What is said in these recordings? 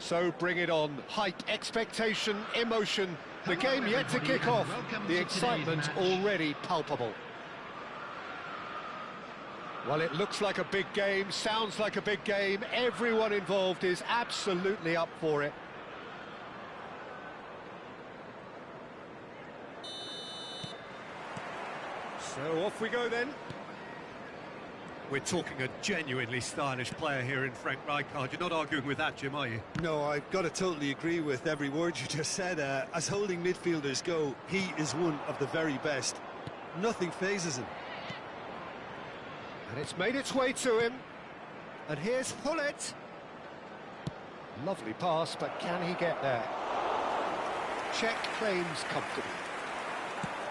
So bring it on. Hype, expectation, emotion. The game yet to kick off. The excitement already palpable. Well, it looks like a big game, sounds like a big game. Everyone involved is absolutely up for it. So off we go then. We're talking a genuinely stylish player here in Frank Rijkaard. You're not arguing with that, Jim, are you? No, I've got to totally agree with every word you just said. As holding midfielders go, he is one of the very best. Nothing phases him. And it's made its way to him. And here's Hullet. Lovely pass, but can he get there? Check claims comfortably.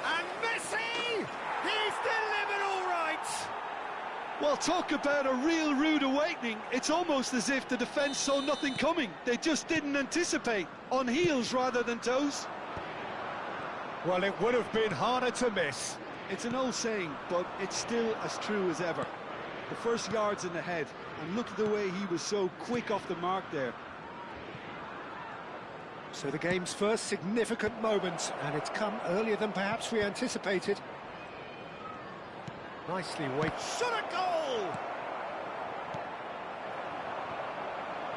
And Messi! He's delivered all right! Well, talk about a real rude awakening. It's almost as if the defence saw nothing coming. They just didn't anticipate. On heels rather than toes. Well, it would have been harder to miss. It's an old saying, but it's still as true as ever. The first yard's in the head, and look at the way he was so quick off the mark there. So the game's first significant moment, and it's come earlier than perhaps we anticipated. Nicely weighted. Shot a goal!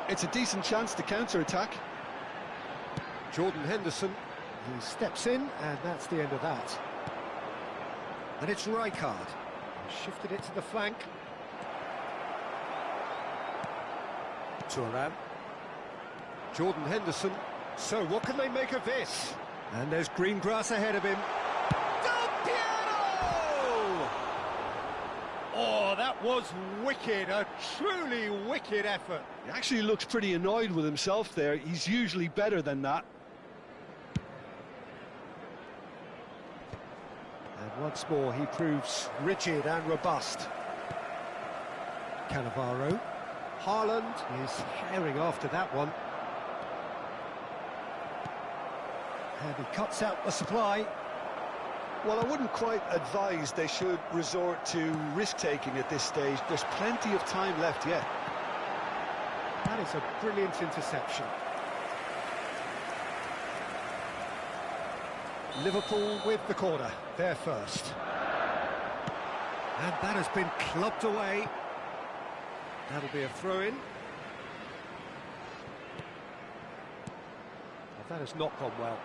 It's a decent chance to counter-attack. Jordan Henderson, he steps in, and that's the end of that. And it's Rijkaard. Shifted it to the flank. Thuram. Jordan Henderson. So what can they make of this? And there's green grass ahead of him. Del Piero! Oh, that was wicked. A truly wicked effort. He actually looks pretty annoyed with himself there. He's usually better than that. And once more he proves rigid and robust. Cannavaro. Haaland is herring after that one. And he cuts out the supply. Well, I wouldn't quite advise they should resort to risk-taking at this stage. There's plenty of time left yet. That is a brilliant interception. Liverpool with the corner, they're first. And that has been clubbed away. That'll be a throw-in. That has not gone well.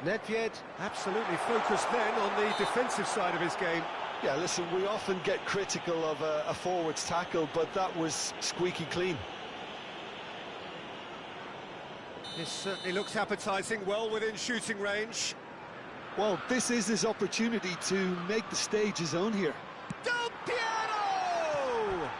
Nedved absolutely focused then on the defensive side of his game. Yeah, listen, we often get critical of a forward's tackle, but that was squeaky clean. This certainly looks appetising, well within shooting range. Well, this is his opportunity to make the stage his own here. Del Piero!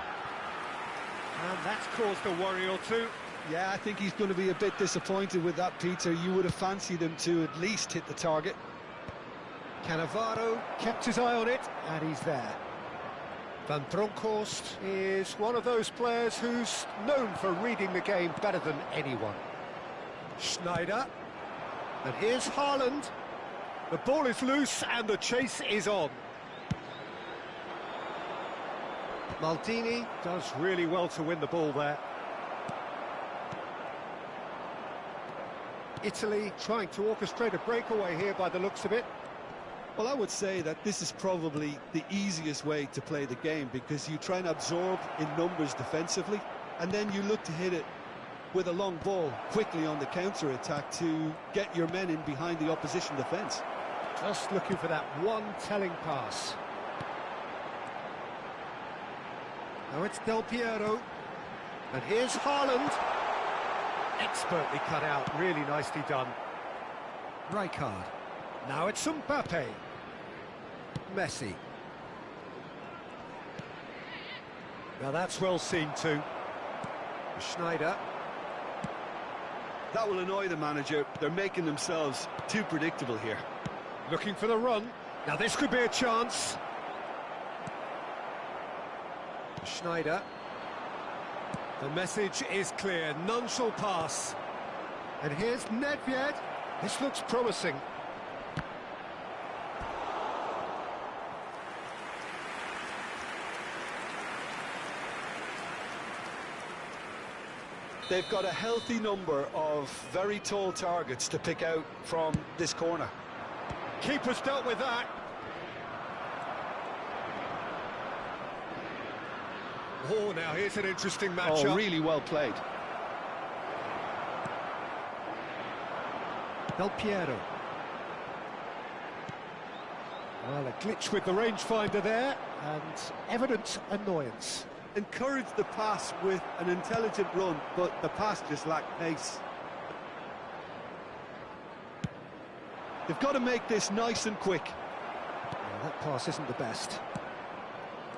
And that's caused a worry or two. Yeah, I think he's going to be a bit disappointed with that, Peter. You would have fancied him to at least hit the target. Cannavaro kept his eye on it, and he's there. Van Bronckhorst is one of those players who's known for reading the game better than anyone. Schneider. And here's Haaland. The ball is loose, and the chase is on. Maldini does really well to win the ball there. Italy trying to orchestrate a breakaway here by the looks of it. Well, I would say that this is probably the easiest way to play the game, because you try and absorb in numbers defensively, and then you look to hit it with a long ball quickly on the counter-attack to get your men in behind the opposition defence. Just looking for that one telling pass. Now it's Del Piero. And here's Haaland. Expertly cut out, really nicely done. Rijkaard. Now it's Mbappe. Messi. Now that's well seen too. Schneider. That will annoy the manager. They're making themselves too predictable here. Looking for the run. Now this could be a chance. Schneider. The message is clear, none shall pass. And here's Nedved. This looks promising. They've got a healthy number of very tall targets to pick out from this corner. Keeper's dealt with that. Oh, now here's an interesting matchup. Oh, really well played. Del Piero. Well, a glitch with the rangefinder there, and evident annoyance. Encouraged the pass with an intelligent run, but the pass just lacked pace. They've got to make this nice and quick. Well, that pass isn't the best.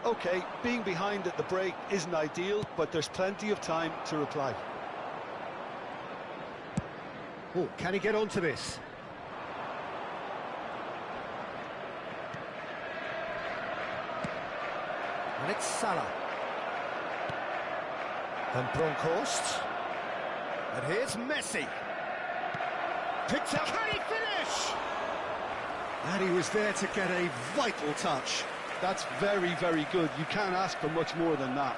OK, being behind at the break isn't ideal, but there's plenty of time to reply. Oh, can he get onto this? And it's Salah. And Bronkhorst. And here's Messi. Picked up. Can he finish? And he was there to get a vital touch. That's very, very good. You can't ask for much more than that.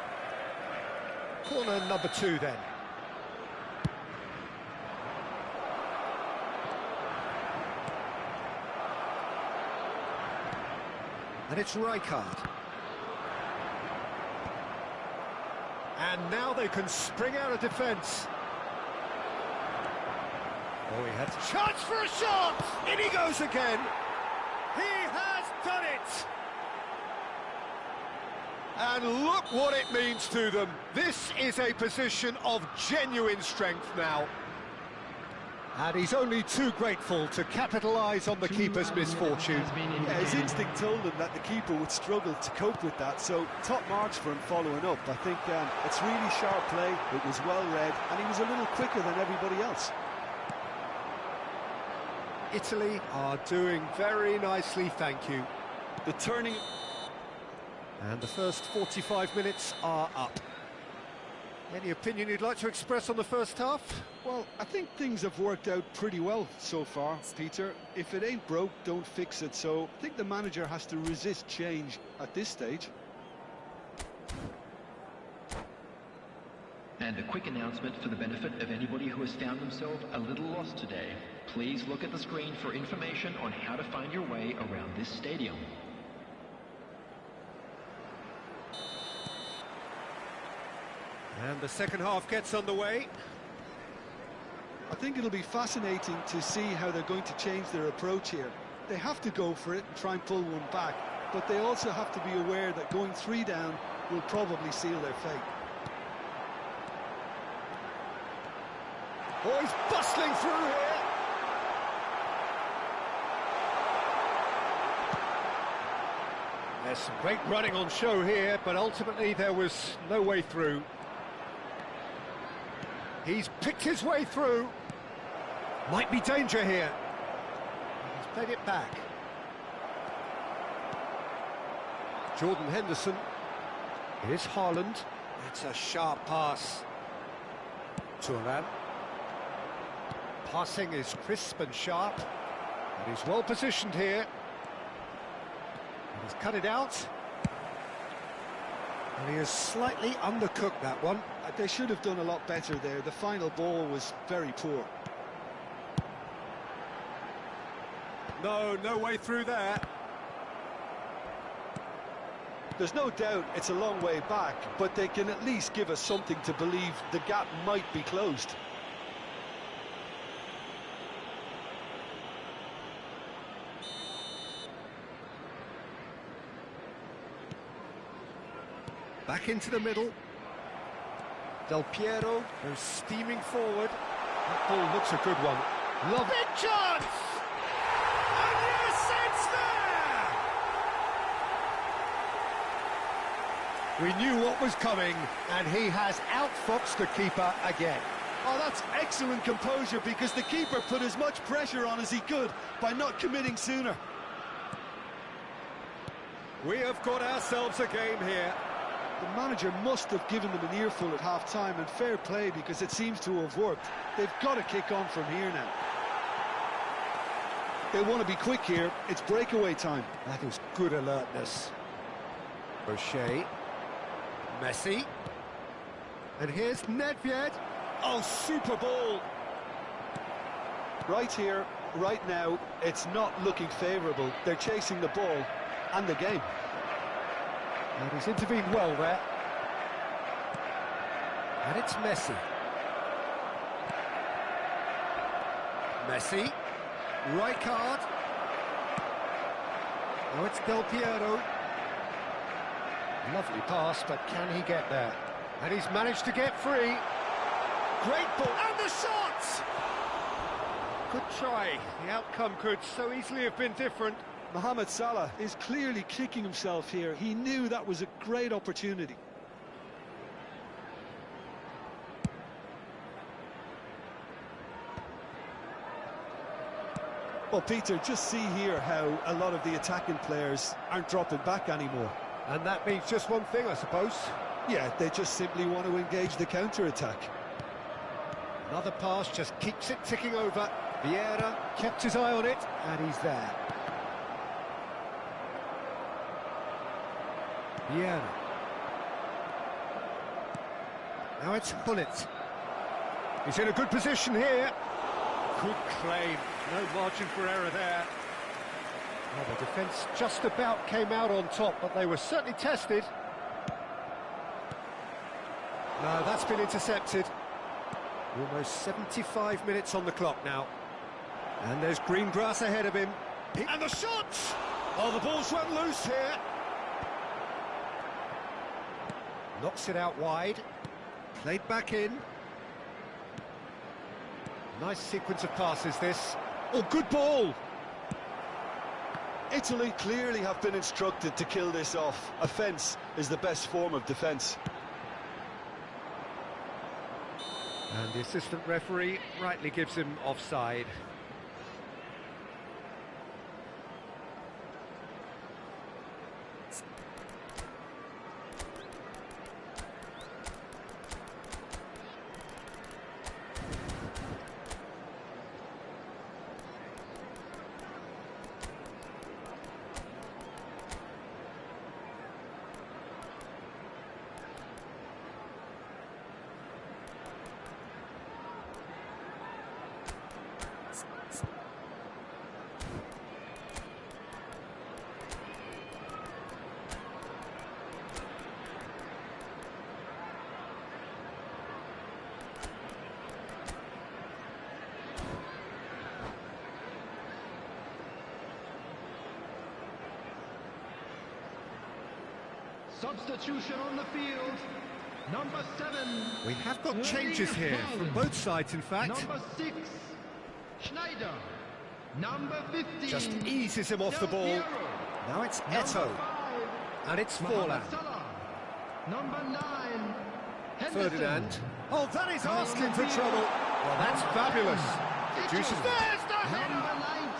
Corner number 2 then. And it's Rijkaard. And now they can spring out of defence. Oh, he had a chance for a shot! In he goes again! He has done it! And look what it means to them. This is a position of genuine strength now. And he's only too grateful to capitalise on the keeper's misfortune. Yeah, his instinct told him that the keeper would struggle to cope with that, so top marks for him following up. I think it's really sharp play, it was well read, and he was a little quicker than everybody else. Italy are doing very nicely, thank you. The turning... And the first 45 minutes are up. Any opinion you'd like to express on the first half? Well, I think things have worked out pretty well so far, Peter. If it ain't broke, don't fix it. So I think the manager has to resist change at this stage. And a quick announcement for the benefit of anybody who has found themselves a little lost today. Please look at the screen for information on how to find your way around this stadium. And the second half gets underway. I think it'll be fascinating to see how they're going to change their approach here. They have to go for it and try and pull one back, but they also have to be aware that going 3 down will probably seal their fate. Oh, he's bustling through here. There's some great running on show here, but ultimately there was no way through. He's picked his way through. Might be danger here. He's played it back. Jordan Henderson. Here's Haaland. That's a sharp pass. Thuram. Passing is crisp and sharp. And he's well positioned here. And he's cut it out. And he has slightly undercooked that one. They should have done a lot better there. The final ball was very poor. No way through there. There's no doubt it's a long way back, but they can at least give us something to believe the gap might be closed. Back into the middle. Del Piero goes steaming forward. That ball looks a good one. Love it, chance! And yes, it's there! We knew what was coming, and he has outfoxed the keeper again. Oh, that's excellent composure, because the keeper put as much pressure on as he could by not committing sooner. We have got ourselves a game here. The manager must have given them an earful at half-time, and fair play, because it seems to have worked. They've got to kick on from here now. They want to be quick here. It's breakaway time. That is good alertness. O'Shea. Messi. And here's Nedved. Oh, super ball. Right here, right now, it's not looking favourable. They're chasing the ball and the game. And he's intervened well there. And it's Messi. Messi. Rijkaard. Now it's Del Piero. Lovely pass, but can he get there? And he's managed to get free. Great ball. And the shot! Good try. The outcome could so easily have been different. Mohamed Salah is clearly kicking himself here. He knew that was a great opportunity. Well, Peter, just see here how a lot of the attacking players aren't dropping back anymore. And that means just one thing, I suppose. Yeah, they just simply want to engage the counter-attack. Another pass just keeps it ticking over. Vieira kept his eye on it, and he's there. Vieira. Now it's Hullet. He's in a good position here. Good claim. No margin for error there. Well, the defence just about came out on top, but they were certainly tested. No, that's been intercepted. Almost 75 minutes on the clock now. And there's green grass ahead of him. And the shot! Oh, the ball's run loose here. Knocks it out wide. Played back in. Nice sequence of passes, this. Oh, good ball! Italy clearly have been instructed to kill this off. Offence is the best form of defence. And the assistant referee rightly gives him offside. Substitution on the field. Number 7. We have got changes here from both sides, in fact. Number 6, Schneider. Number 15. Just eases him off the ball. Now it's Eto'o. And it's Forlan. Number 9, Ferdinand. Oh, that is asking for trouble. Well, that's fabulous. There's the header.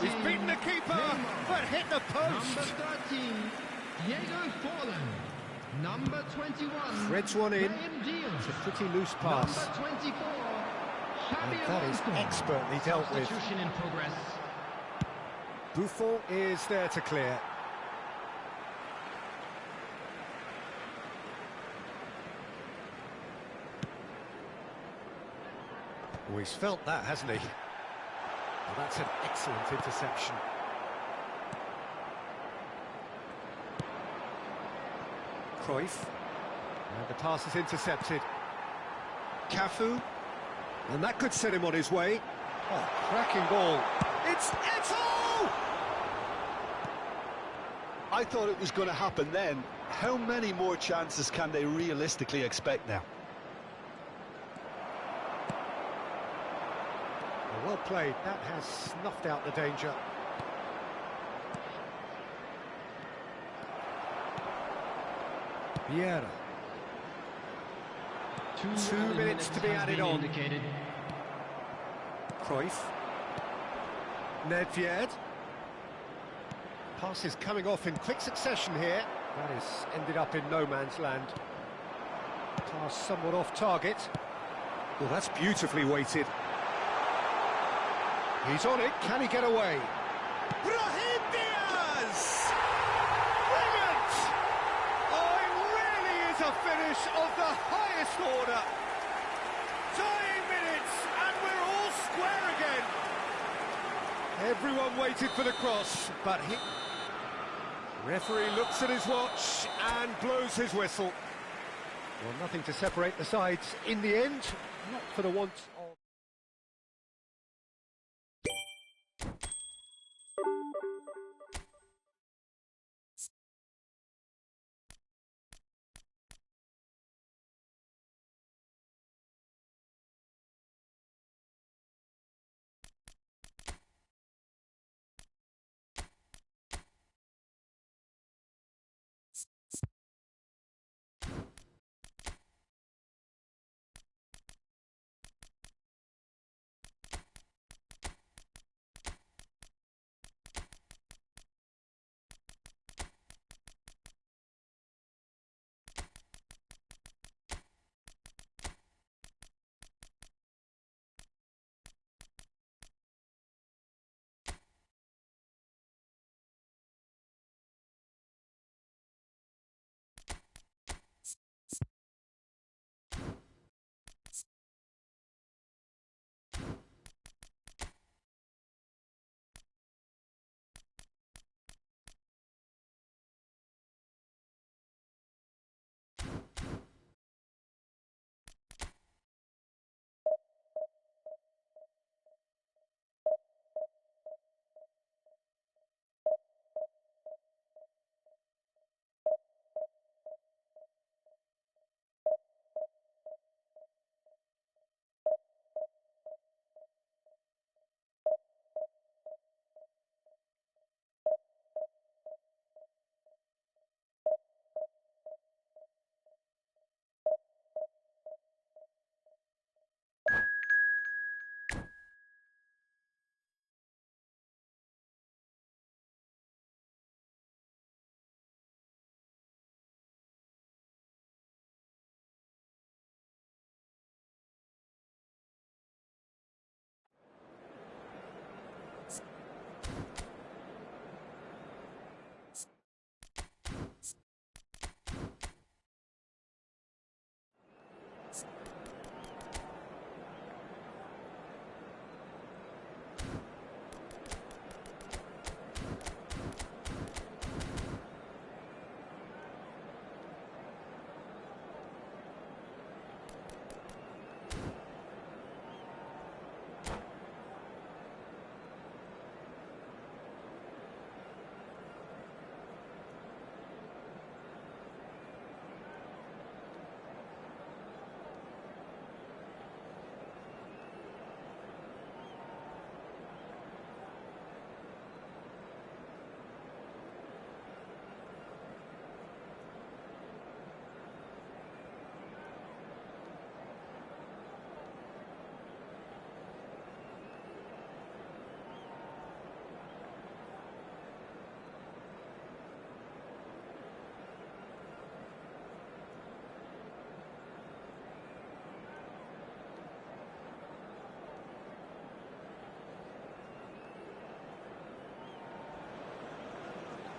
He's beaten the keeper, but hit the post. Number 13, Diego Forlan. Number 21. Threads one in. It's a pretty loose pass. Number 24. And that is expertly dealt with. Substitution in progress. Buffon is there to clear. Oh, he's felt that, hasn't he? Well, that's an excellent interception. Cruyff. And the pass is intercepted. Cafu. And that could set him on his way. Oh, cracking ball. It's Eto'o! I thought it was going to happen then. How many more chances can they realistically expect now? Well played. That has snuffed out the danger. Vieira. 2 minutes to be added on. Indicated. Cruyff. Nedved. Pass is coming off in quick succession here. That is ended up in no man's land. Pass somewhat off target. Well, that's beautifully weighted. He's on it. Can he get away? Brahim Diaz! Brilliant! Oh, it really is a finish of the highest order. Tying square again. Everyone waited for the cross, but he... Referee looks at his watch and blows his whistle. Well, nothing to separate the sides in the end, not for the want of...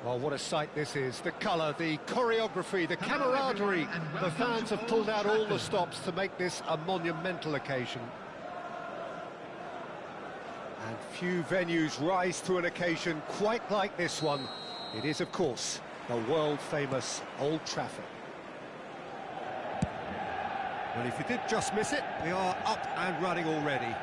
Well, what a sight this is. The colour, the choreography, the camaraderie. The fans have pulled out all the stops to make this a monumental occasion. And few venues rise to an occasion quite like this one. It is, of course, the world-famous Old Trafford. Well, if you did just miss it, we are up and running already.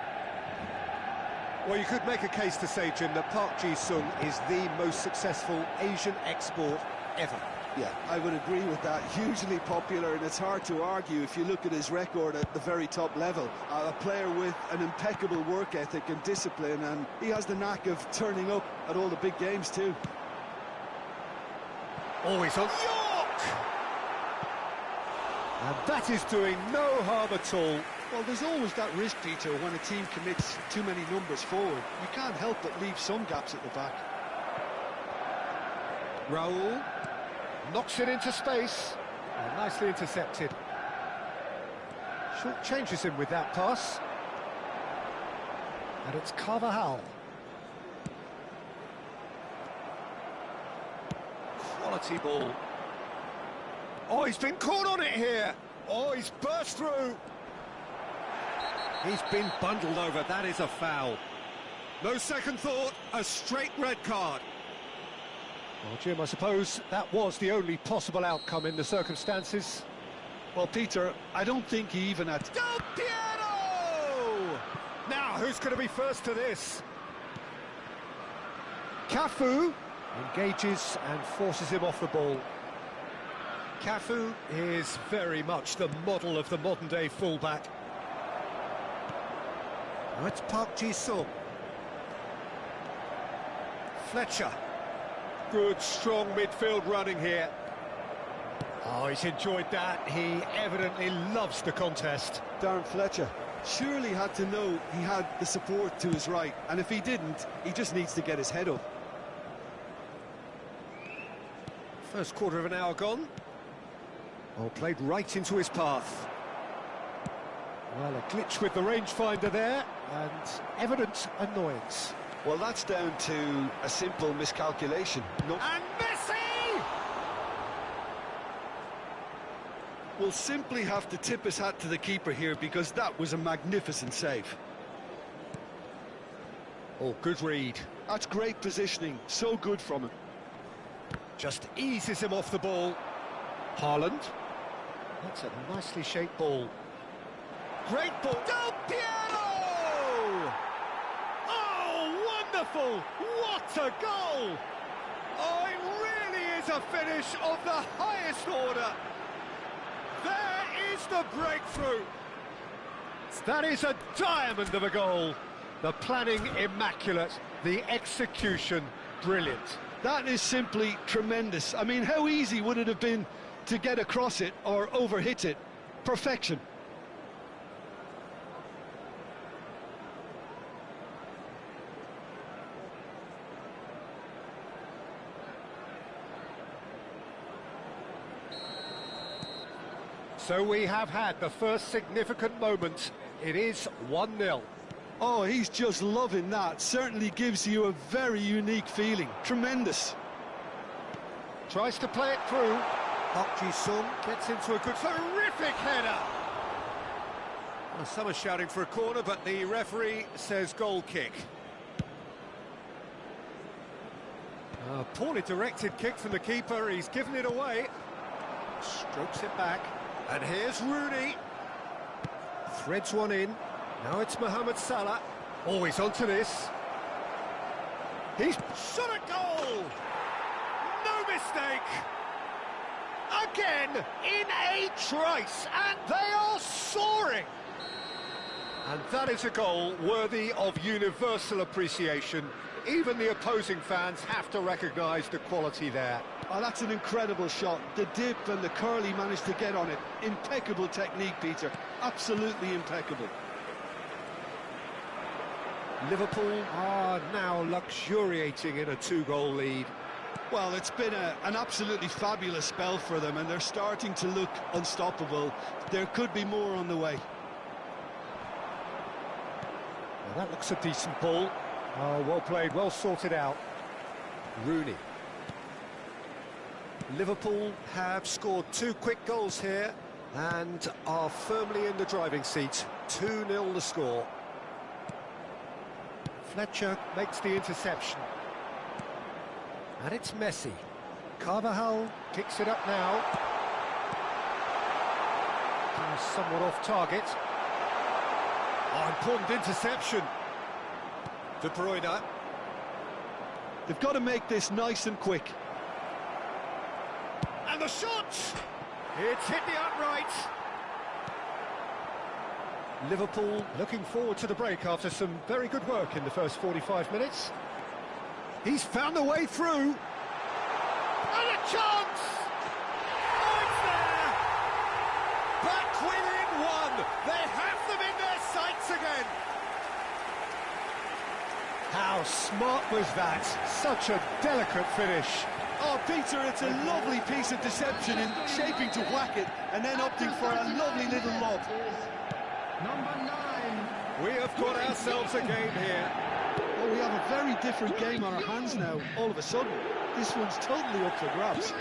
Well, you could make a case to say, Jim, that Park Ji-sung is the most successful Asian export ever. Yeah, I would agree with that. Hugely popular, and it's hard to argue if you look at his record at the very top level. A player with an impeccable work ethic and discipline, and he has the knack of turning up at all the big games too. Oh, it's on York! And that is doing no harm at all. Well, there's always that risk, Peter, when a team commits too many numbers forward. You can't help but leave some gaps at the back. Raul knocks it into space. And nicely intercepted. Short changes him with that pass. And it's Carvajal. Quality ball. Oh, he's been caught on it here. Oh, he's burst through. He's been bundled over. That is a foul. No second thought, a straight red card. Well, Jim, I suppose that was the only possible outcome in the circumstances. Well, Peter, I don't think he even had... Del Piero! Now, who's going to be first to this? Cafu engages and forces him off the ball. Cafu is very much the model of the modern-day fullback. Now it's Park Ji-sung. Fletcher. Good, strong midfield running here. Oh, he's enjoyed that. He evidently loves the contest. Darren Fletcher surely had to know he had the support to his right, and if he didn't, he just needs to get his head up. First quarter of an hour gone. Oh, played right into his path. Well, a glitch with the rangefinder there, and evident annoyance. Well, that's down to a simple miscalculation. And Messi! We'll simply have to tip his hat to the keeper here, because that was a magnificent save. Oh, good read. That's great positioning, so good from him. Just eases him off the ball. Haaland. That's a nicely shaped ball. Great ball. Del Piero! Oh, wonderful! What a goal! Oh, it really is a finish of the highest order. There is the breakthrough. That is a diamond of a goal. The planning immaculate, the execution brilliant. That is simply tremendous. I mean, how easy would it have been to get across it or overhit it? Perfection. So we have had the first significant moment. It is 1-0. Oh, he's just loving that. Certainly gives you a very unique feeling. Tremendous. Tries to play it through. Park Ji-sung gets into a good, terrific header. Well, some are shouting for a corner, but the referee says goal kick. A poorly directed kick from the keeper. He's given it away. Strokes it back. And here's Rooney. Threads one in. Now it's Mohamed Salah. Always onto this. He's shot a goal! No mistake! Again, in a trice, and they are soaring! And that is a goal worthy of universal appreciation. Even the opposing fans have to recognise the quality there. Oh, that's an incredible shot. The dip and the curl he managed to get on it. Impeccable technique, Peter. Absolutely impeccable. Liverpool are now luxuriating in a two-goal lead. Well, it's been an absolutely fabulous spell for them, and they're starting to look unstoppable. There could be more on the way. Well, that looks a decent ball. Oh, well played, well sorted out. Rooney. Liverpool have scored two quick goals here and are firmly in the driving seat. 2-0 the score. Fletcher makes the interception. And it's Messi. Carvajal kicks it up now. Somewhat off target. Oh, important interception. De Bruyne. They've got to make this nice and quick. And the shot! It's hit the upright. Liverpool looking forward to the break after some very good work in the first 45 minutes. He's found a way through. And a chance! Oh, it's there! Back within one. They have them in their sights again. How smart was that? Such a delicate finish. Oh, Peter, it's a lovely piece of deception in shaping to whack it and then opting for a lovely little lob. Number 9. We have got ourselves a game here. Oh, we have a very different game on our hands now, all of a sudden. This one's totally up for grabs.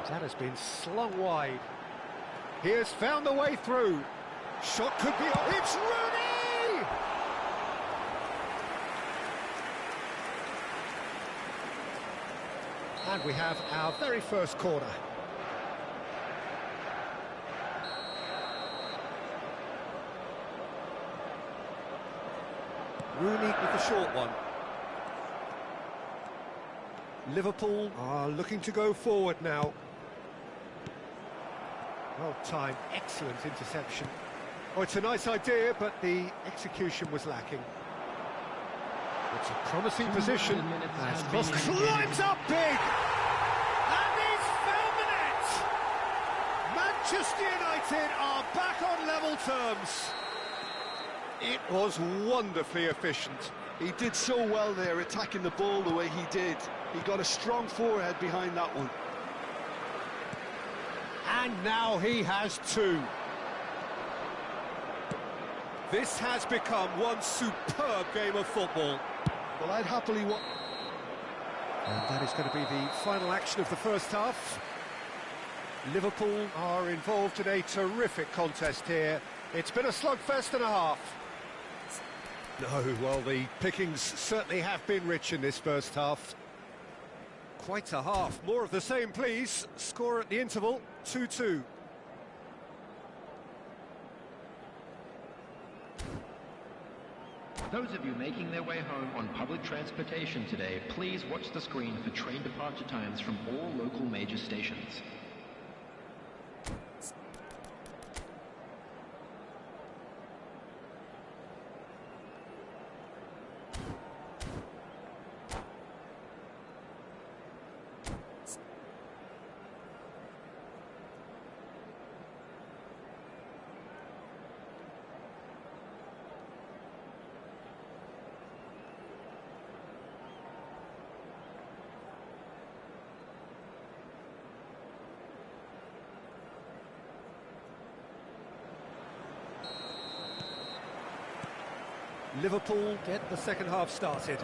That has been slung wide. He has found the way through. Shot could be on. It's Rooney! And we have our very first corner. Rooney with the short one. Liverpool are looking to go forward now. Well timed, excellent interception. Oh, it's a nice idea, but the execution was lacking. It's a promising position. As Cross climbs up big! And he's found the net! Manchester United are back on level terms. It was wonderfully efficient. He did so well there, attacking the ball the way he did. He got a strong forehead behind that one. And now he has two. This has become one superb game of football. Well, I'd happily watch. And that is going to be the final action of the first half. Liverpool are involved in a terrific contest here. It's been a slugfest and a half. No, well, the pickings certainly have been rich in this first half. Quite a half. More of the same, please. Score at the interval, 2-2. Those of you making their way home on public transportation today, please watch the screen for train departure times from all local major stations. Liverpool get the second half started.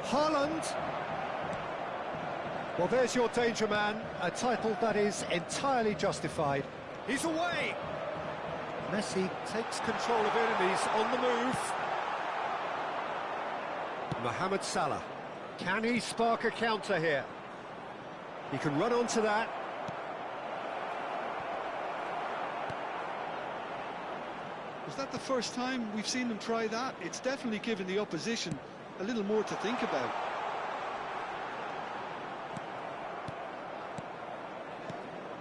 Haaland. Well, there's your danger man, a title that is entirely justified. He's away. Messi takes control of it and he's on the move. Mohamed Salah. Can he spark a counter here? He can run onto that. Is that the first time we've seen them try that? It's definitely given the opposition a little more to think about.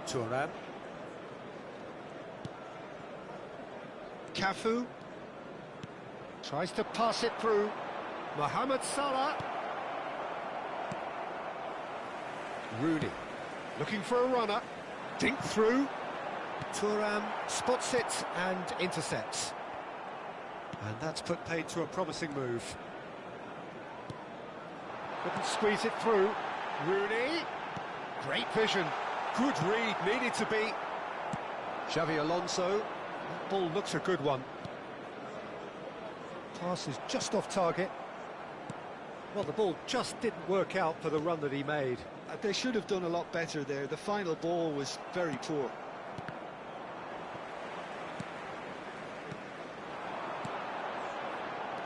Thuram. Cafu. Tries to pass it through. Mohamed Salah. Rooney. Looking for a runner. Dink through. Thuram spots it and intercepts. And that's put paid to a promising move. Couldn't squeeze it through. Rooney. Great vision. Good read, needed to be. Xavi Alonso. That ball looks a good one. Pass is just off target. Well, the ball just didn't work out for the run that he made. They should have done a lot better there. The final ball was very poor.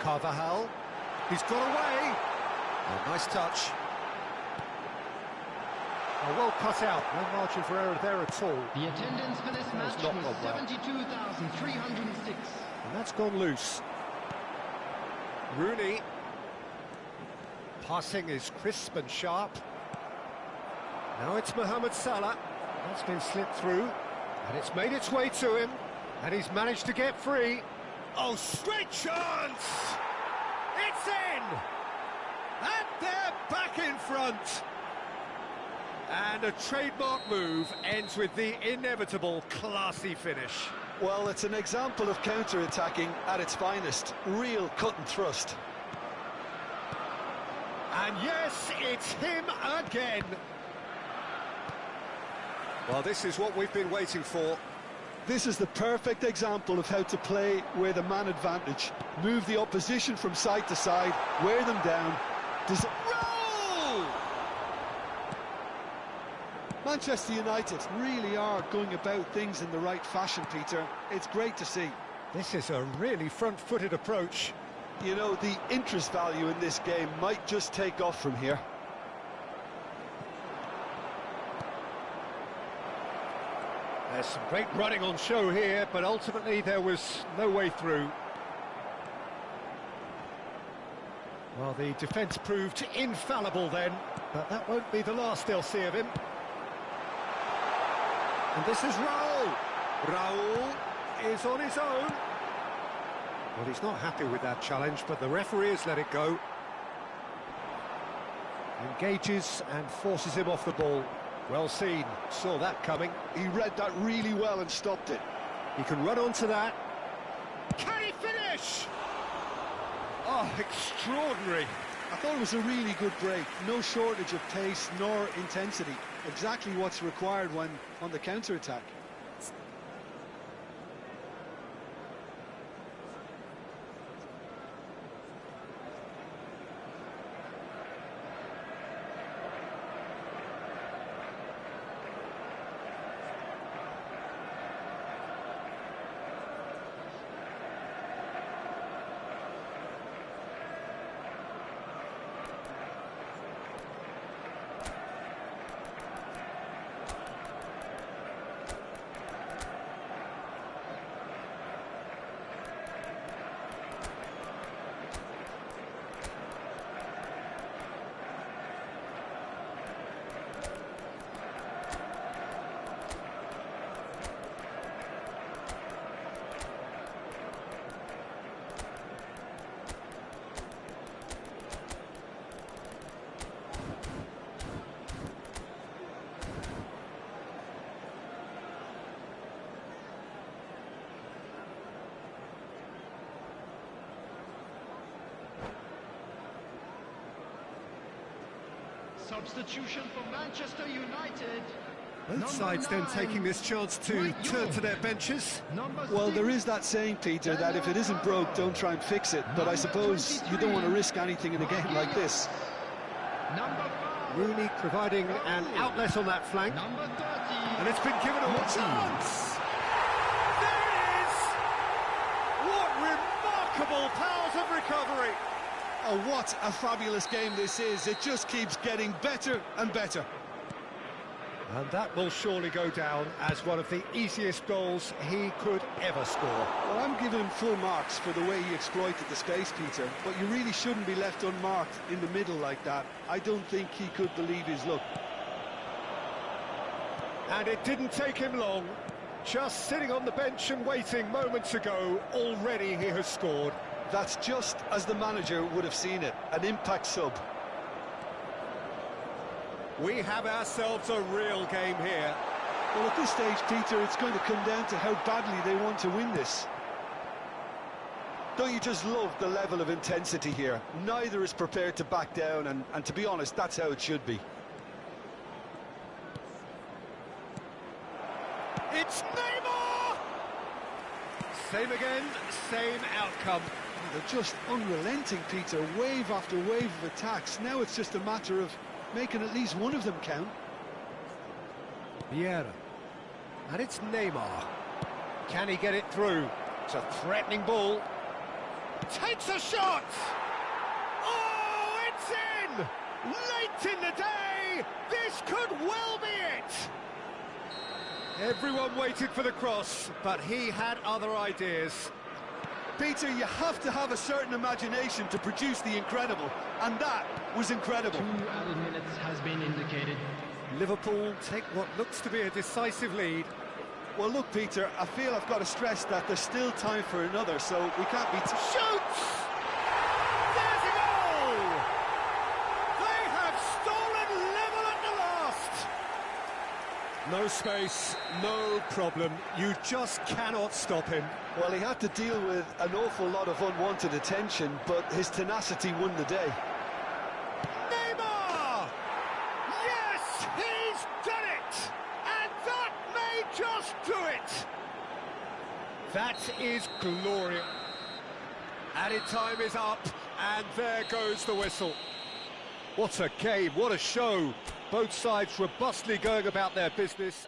Carvajal, he's got away. Oh, nice touch. Oh, well cut out, no margin for error there at all. The attendance for this match was 72,306. And that's gone loose. Rooney. Passing is crisp and sharp. Now it's Mohamed Salah. That's been slipped through. And it's made its way to him. And he's managed to get free. Oh, straight chance! It's in! And they're back in front! And a trademark move ends with the inevitable classy finish. Well, it's an example of counter-attacking at its finest. Real cut and thrust. And yes, it's him again. Well, this is what we've been waiting for. This is the perfect example of how to play with a man advantage. Move the opposition from side to side, wear them down. Roll! Manchester United really are going about things in the right fashion, Peter. It's great to see. This is a really front-footed approach. You know, the interest value in this game might just take off from here. There's some great running on show here, but ultimately there was no way through. Well, the defence proved infallible then, but that won't be the last they'll see of him. And this is Raul. Raul is on his own. Well, he's not happy with that challenge, but the referee has let it go. Engages and forces him off the ball. Well seen, saw that coming. He read that really well and stopped it. He can run onto that. Can he finish? Oh, extraordinary. I thought it was a really good break. No shortage of pace nor intensity. Exactly what's required when on the counter-attack. Substitution for Manchester United. Both sides then taking this chance to turn to their benches. Well, there is that saying, Peter, that if it isn't broke, don't try and fix it. But I suppose you don't want to risk anything in a game like this. Rooney providing an outlet on that flank. And it's been given a chance. There it is! What remarkable powers of recovery! Oh, what a fabulous game this is. It just keeps getting better and better. And that will surely go down as one of the easiest goals he could ever score. Well, I'm giving him full marks for the way he exploited the space, Peter. But you really shouldn't be left unmarked in the middle like that. I don't think he could believe his luck. And it didn't take him long. Just sitting on the bench and waiting moments ago, already he has scored. That's just as the manager would have seen it, an impact sub. We have ourselves a real game here. Well, at this stage, Peter, it's going to come down to how badly they want to win this. Don't you just love the level of intensity here? Neither is prepared to back down, and to be honest, that's how it should be. It's Neymar! Same again, same outcome. They're just unrelenting, Peter, wave after wave of attacks. Now it's just a matter of making at least one of them count. Vieira. And it's Neymar. Can he get it through? It's a threatening ball. Takes a shot! Oh, it's in! Late in the day! This could well be it! Everyone waited for the cross, but he had other ideas. Peter, you have to have a certain imagination to produce the incredible, and that was incredible. 2 added minutes has been indicated. Liverpool take what looks to be a decisive lead. Well, look, Peter, I feel I've got to stress that there's still time for another, so we can't be... Shoots! There's a goal! They have stolen level at the last! No space, no problem. You just cannot stop him. Well, he had to deal with an awful lot of unwanted attention, but his tenacity won the day. Neymar! Yes, he's done it! And that may just do it! That is glorious. Added time is up, and there goes the whistle. What a game, what a show. Both sides robustly going about their business.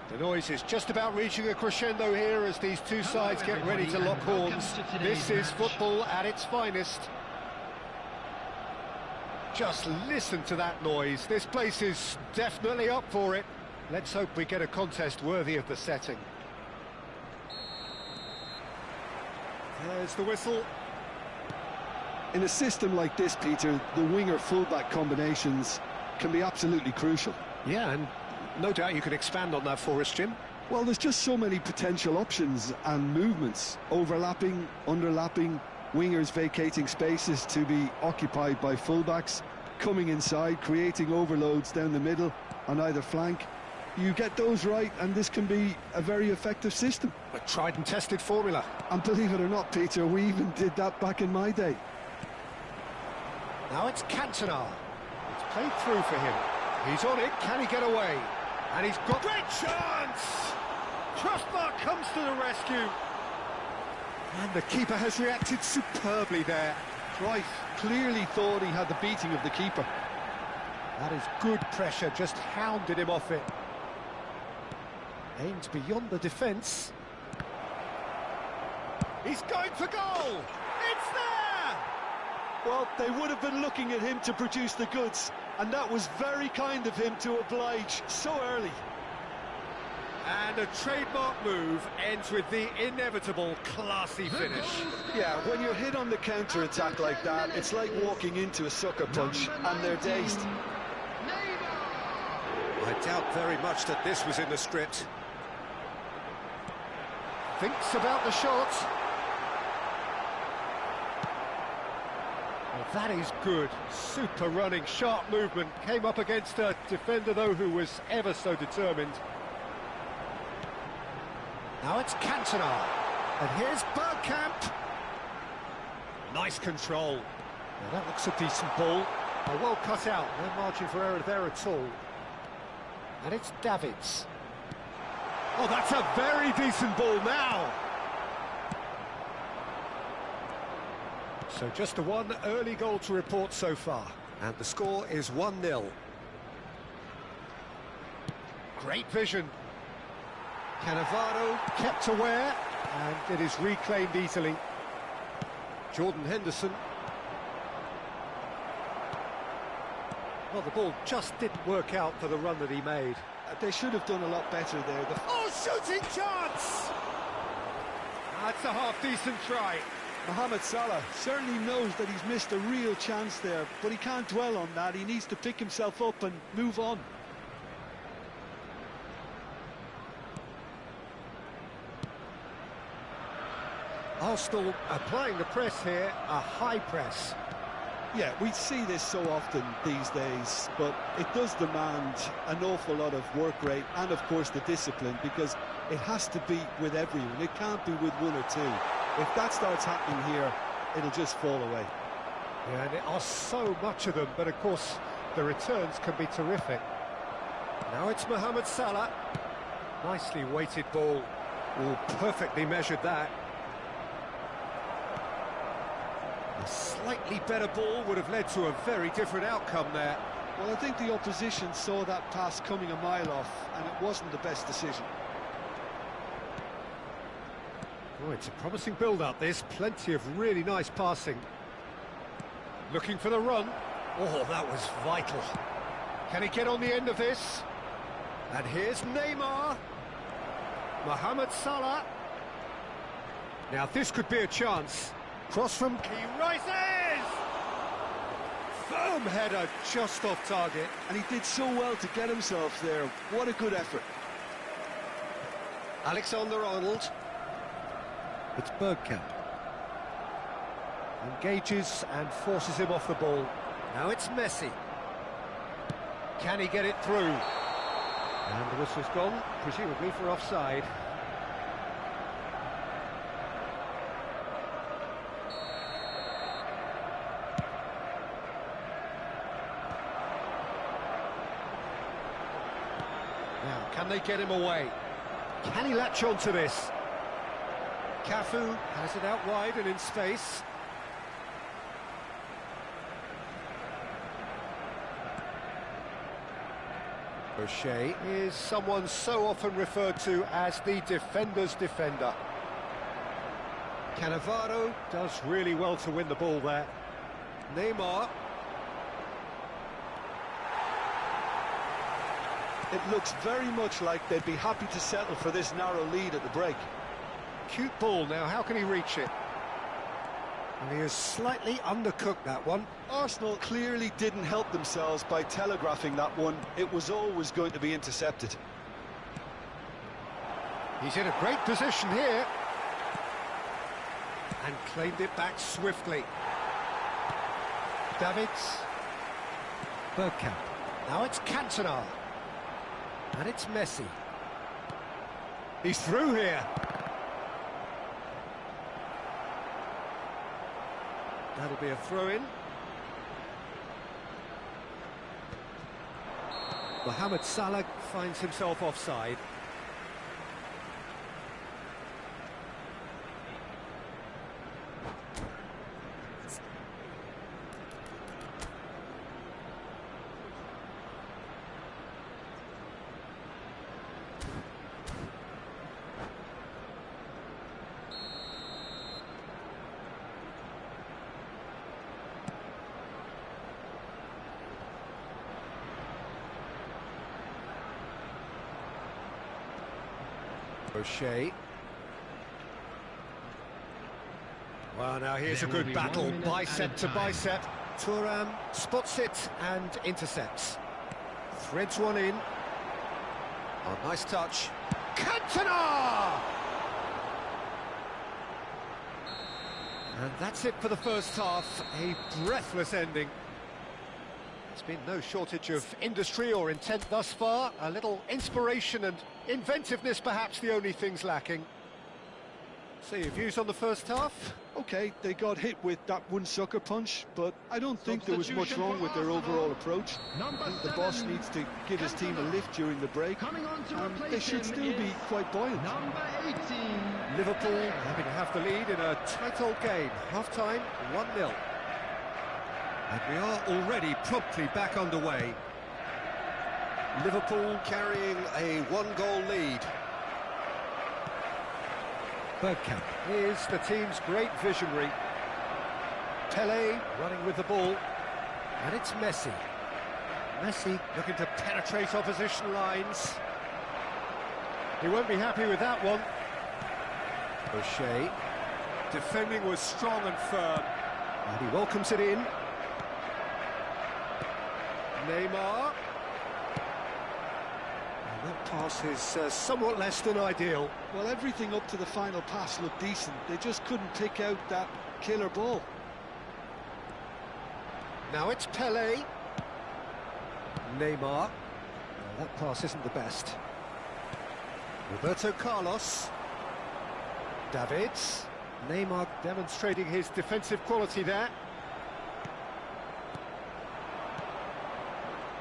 The noise is just about reaching a crescendo here as these two sides get ready to lock horns. This is football at its finest. Just listen to that noise. This place is definitely up for it. Let's hope we get a contest worthy of the setting. There's the whistle. In a system like this, Peter, the winger-fullback combinations can be absolutely crucial. Yeah, and no doubt you can expand on that for us, Jim. Well, there's just so many potential options and movements. Overlapping, underlapping, wingers vacating spaces to be occupied by fullbacks, coming inside, creating overloads down the middle on either flank. You get those right, and this can be a very effective system. A tried and tested formula. And believe it or not, Peter, we even did that back in my day. Now it's Cantona. It's played through for him. He's on it. Can he get away? And he's got great chance! Crossbar comes to the rescue. And the keeper has reacted superbly there. Cruyff clearly thought he had the beating of the keeper. That is good pressure, just hounded him off it. Aimed beyond the defence. He's going for goal! It's there! Well, they would have been looking at him to produce the goods, and that was very kind of him to oblige so early. And a trademark move ends with the inevitable classy finish. Yeah, when you're hit on the counter-attack like that, it's like walking into a sucker punch, and they're dazed. I doubt very much that this was in the script. Thinks about the shot. Well, that is good. Super running, sharp movement. Came up against a defender, though, who was ever so determined. Now it's Cantona. And here's Bergkamp. Nice control. Now that looks a decent ball. Well cut out. No margin for error there at all. And it's Davids. Oh, that's a very decent ball now. So just the one early goal to report so far. And the score is 1-0. Great vision. Cannavaro kept aware, and it is reclaimed easily. Jordan Henderson. Well, the ball just didn't work out for the run that he made. they should have done a lot better there. Oh, shooting chance! That's a half-decent try. Mohamed Salah certainly knows that he's missed a real chance there, but he can't dwell on that. He needs to pick himself up and move on. Arsenal applying the press here, a high press. Yeah, we see this so often these days, but it does demand an awful lot of work rate and, of course, the discipline, because it has to be with everyone. It can't be with one or two. If that starts happening here, it'll just fall away. Yeah, and there are so much of them, but of course the returns can be terrific. Now it's Mohamed Salah. Nicely weighted ball. Oh, perfectly measured that. A slightly better ball would have led to a very different outcome there. Well, I think the opposition saw that pass coming a mile off, and it wasn't the best decision. Oh, it's a promising build-up, this. Plenty of really nice passing. Looking for the run. Oh, that was vital. Can he get on the end of this? And here's Neymar. Mohamed Salah. Now, this could be a chance. Cross from... He rises! Firm header, just off target. And he did so well to get himself there. What a good effort. Alexander-Arnold. It's Bergkamp. Engages and forces him off the ball. Now it's Messi. Can he get it through? And the whistle's gone, presumably for offside. Now, can they get him away? Can he latch on to this? Cafu has it out wide and in space. O'Shea is someone so often referred to as the defender's defender. Cannavaro does really well to win the ball there. Neymar. It looks very much like they'd be happy to settle for this narrow lead at the break. Cute ball now, how can he reach it? And he has slightly undercooked that one. Arsenal clearly didn't help themselves by telegraphing that one. It was always going to be intercepted. He's in a great position here. And claimed it back swiftly. Davids. Bergkamp. Now it's Cantona. And it's Messi. He's through here. That'll be a throw-in. Mohamed Salah finds himself offside. O'Shea. Well, now here's a good battle, bicep to bicep. Thuram spots it and intercepts. Threads one in. Oh, nice touch. Cantona! And that's it for the first half. A breathless ending. There's been no shortage of industry or intent thus far. A little inspiration and inventiveness, perhaps the only things lacking. So your views on the first half? Okay, they got hit with that one sucker punch, but I don't think there was much wrong with their overall approach. I think the boss needs to give his team a lift during the break, and they should still be quite buoyant. Number 18. Liverpool having to have the lead in a tight old game. Half-time, 1-0. And we are already promptly back underway. Liverpool carrying a one-goal lead. Bergkamp is the team's great visionary. Pele running with the ball. And it's Messi. Messi looking to penetrate opposition lines. He won't be happy with that one. O'Shea. Defending was strong and firm. And he welcomes it in. Neymar. And that pass is somewhat less than ideal. Well, everything up to the final pass looked decent. They just couldn't pick out that killer ball. Now it's Pelé. Neymar. Well, that pass isn't the best. Roberto Carlos. Davids. Neymar demonstrating his defensive quality there.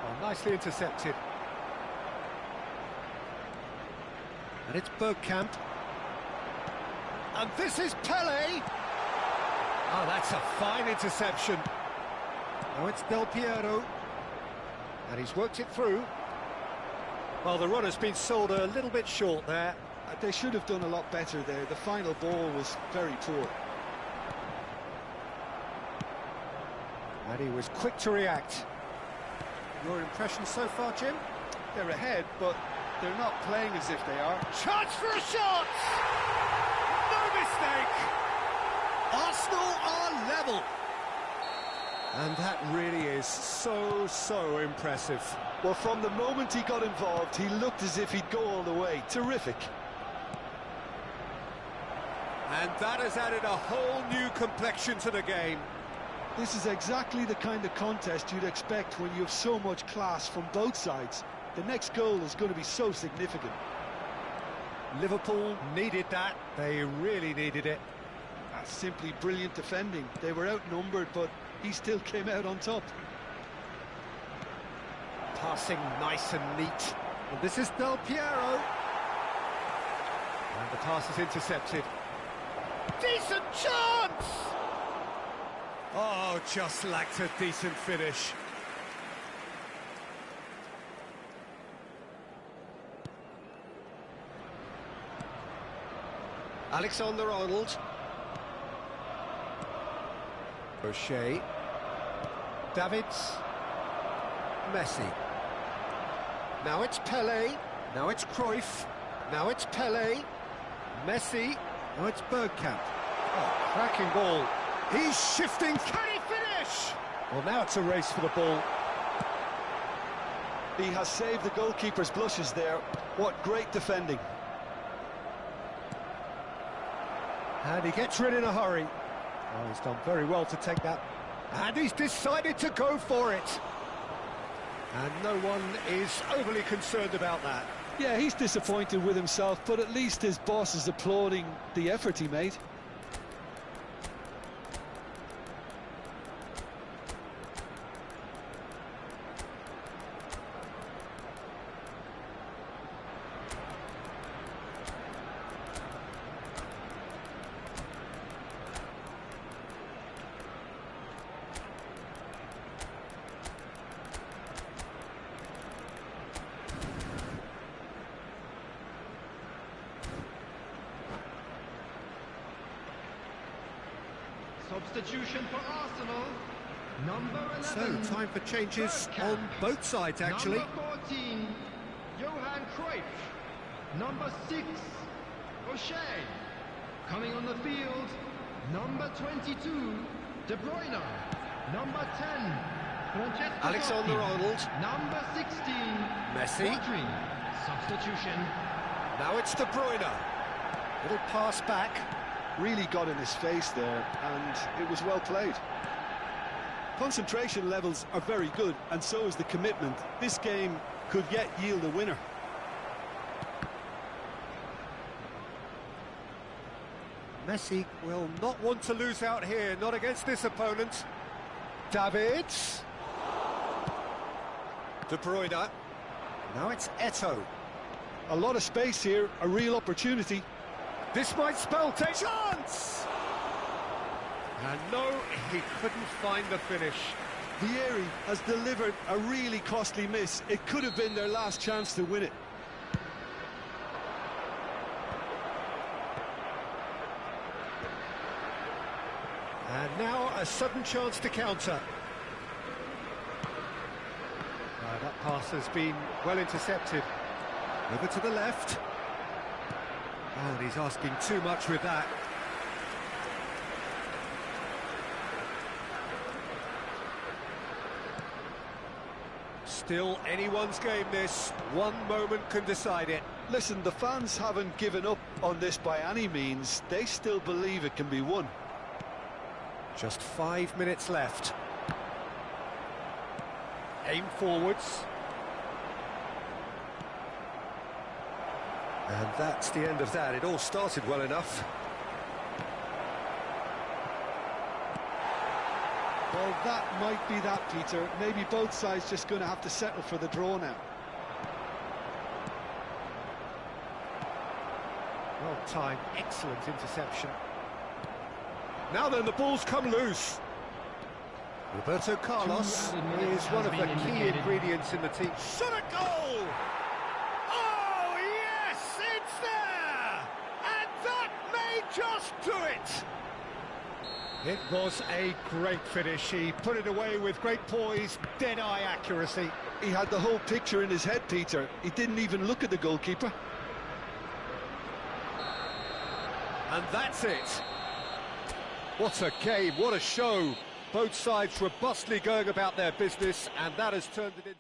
Oh, nicely intercepted. And it's Bergkamp. And this is Pelé. Oh, that's a fine interception. Now it's Del Piero. And he's worked it through. Well, the run has been sold a little bit short there. They should have done a lot better there. The final ball was very poor. And he was quick to react. Your impression so far, Jim? They're ahead, but they're not playing as if they are. Chance for a shot! No mistake! Arsenal are level. And that really is so impressive. Well, from the moment he got involved, he looked as if he'd go all the way. Terrific. And that has added a whole new complexion to the game. This is exactly the kind of contest you'd expect when you have so much class from both sides. The next goal is going to be so significant. Liverpool needed that. They really needed it. That's simply brilliant defending. They were outnumbered, but he still came out on top. Passing nice and neat. And this is Del Piero. And the pass is intercepted. Decent chance! Oh, just lacked a decent finish. Alexander-Arnold. O'Shea. Davids. Messi. Now it's Pelé. Now it's Cruyff. Now it's Pelé. Messi. Now it's Bergkamp. Oh, cracking ball. He's shifting. Can he finish? Well, now it's a race for the ball. He has saved the goalkeeper's blushes there. What great defending. And he gets rid in a hurry. Oh, he's done very well to take that. And he's decided to go for it. And no one is overly concerned about that. Yeah, he's disappointed with himself, but at least his boss is applauding the effort he made. Substitution for Arsenal. Number 11. So, time for changes on both sides, actually. Number 14, Johan Cruyff. Number 6, O'Shea. Coming on the field, number 22, De Bruyne. Number 10, Francesco Alexander-Arnold. Number 16, Messi. Rodri. Substitution. Now it's De Bruyne. Little pass back. Really got in his face there, and it was well played. Concentration levels are very good, and so is the commitment. This game could yet yield a winner. Messi will not want to lose out here, not against this opponent. Davids. De Bruyne. Now it's Eto'o. A lot of space here, a real opportunity. This might spell take chance! And no, he couldn't find the finish. Vieri has delivered a really costly miss. It could have been their last chance to win it. And now a sudden chance to counter. Pass has been well intercepted. Over to the left. Oh, and he's asking too much with that. Still anyone's game this. One moment can decide it. Listen, the fans haven't given up on this by any means. They still believe it can be won. Just 5 minutes left. Aim forwards. And that's the end of that. It all started well enough. Well, that might be that, Peter. Maybe both sides just going to have to settle for the draw now. Well timed, excellent interception. Now then, the ball's come loose. Roberto Carlos is one of the key ingredients in the team. Shot a goal! Oh, yes, it's there! And that may just do it! It was a great finish. He put it away with great poise, dead-eye accuracy. He had the whole picture in his head, Peter. He didn't even look at the goalkeeper. And that's it. What a game, what a show. Both sides robustly going about their business, and that has turned it into...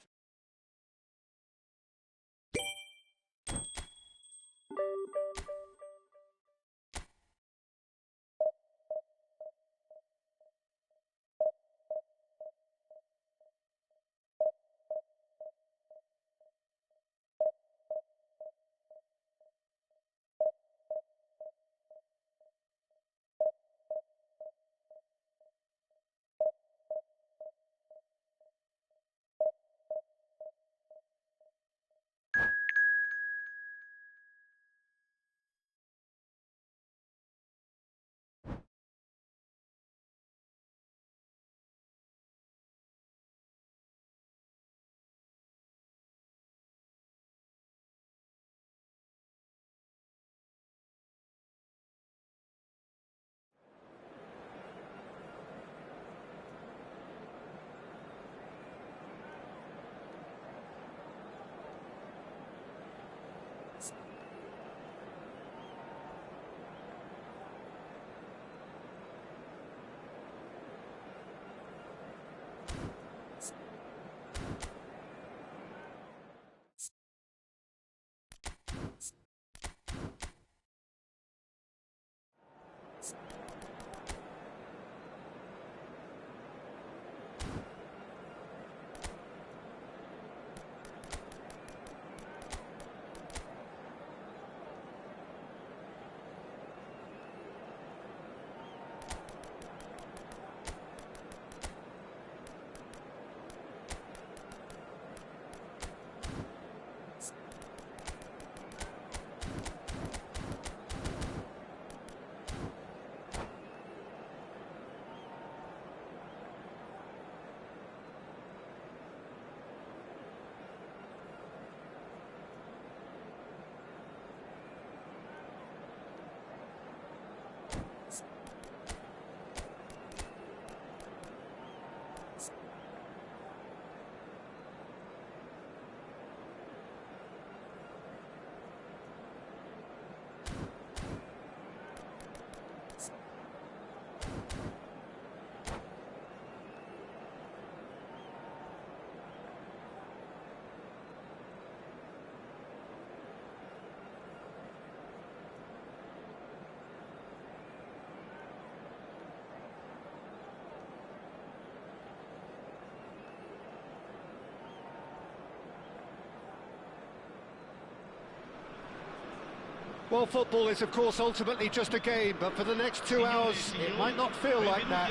Well, football is, of course, ultimately just a game, but for the next 2 hours, it might not feel like that.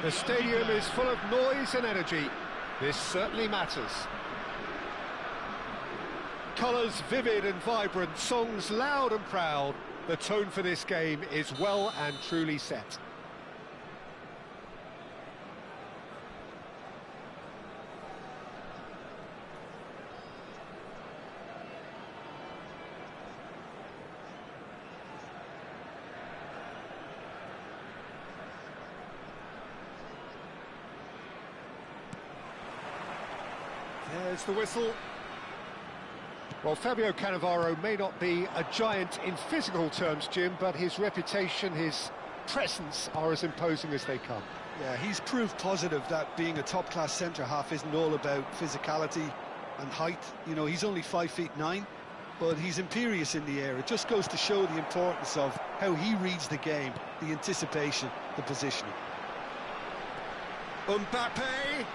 The stadium is full of noise and energy. This certainly matters. Colours vivid and vibrant, songs loud and proud. The tone for this game is well and truly set. There's blows the whistle. Well, Fabio Cannavaro may not be a giant in physical terms, Jim, but his reputation, his presence are as imposing as they come. Yeah, he's proof positive that being a top-class centre-half isn't all about physicality and height. You know, he's only 5'9", but he's imperious in the air. It just goes to show the importance of how he reads the game, the anticipation, the positioning. Mbappe.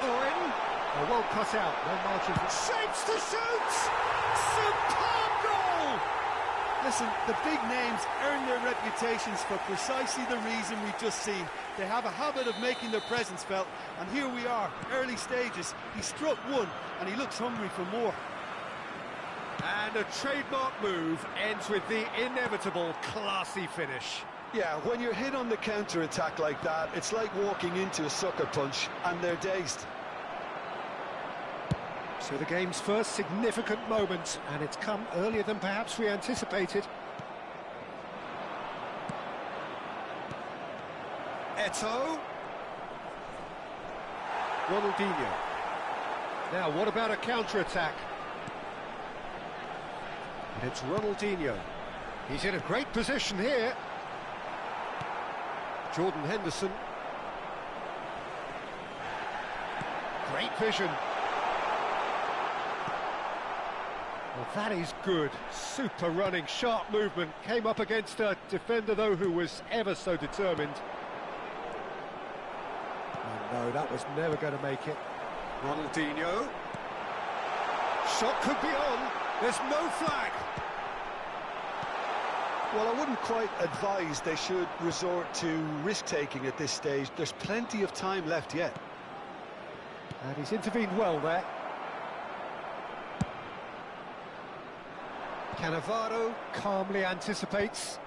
Owen. Oh, well cut out, no margin. Shapes to shoot! Superb goal! Listen, the big names earn their reputations for precisely the reason we've just seen. They have a habit of making their presence felt, and here we are, early stages. He struck one, and he looks hungry for more. And a trademark move ends with the inevitable classy finish. Yeah, when you're hit on the counter-attack like that, it's like walking into a sucker punch, and they're dazed. So the game's first significant moment, and it's come earlier than perhaps we anticipated. Eto'o. Ronaldinho. Now, what about a counter-attack? And it's Ronaldinho. He's in a great position here. Jordan Henderson. Great vision. Well, that is good. Super running, sharp movement. Came up against a defender, though, who was ever so determined. Oh, no, that was never going to make it. Ronaldinho. Shot could be on. There's no flag. Well, I wouldn't quite advise they should resort to risk-taking at this stage. There's plenty of time left yet. And he's intervened well there. Cannavaro calmly anticipates.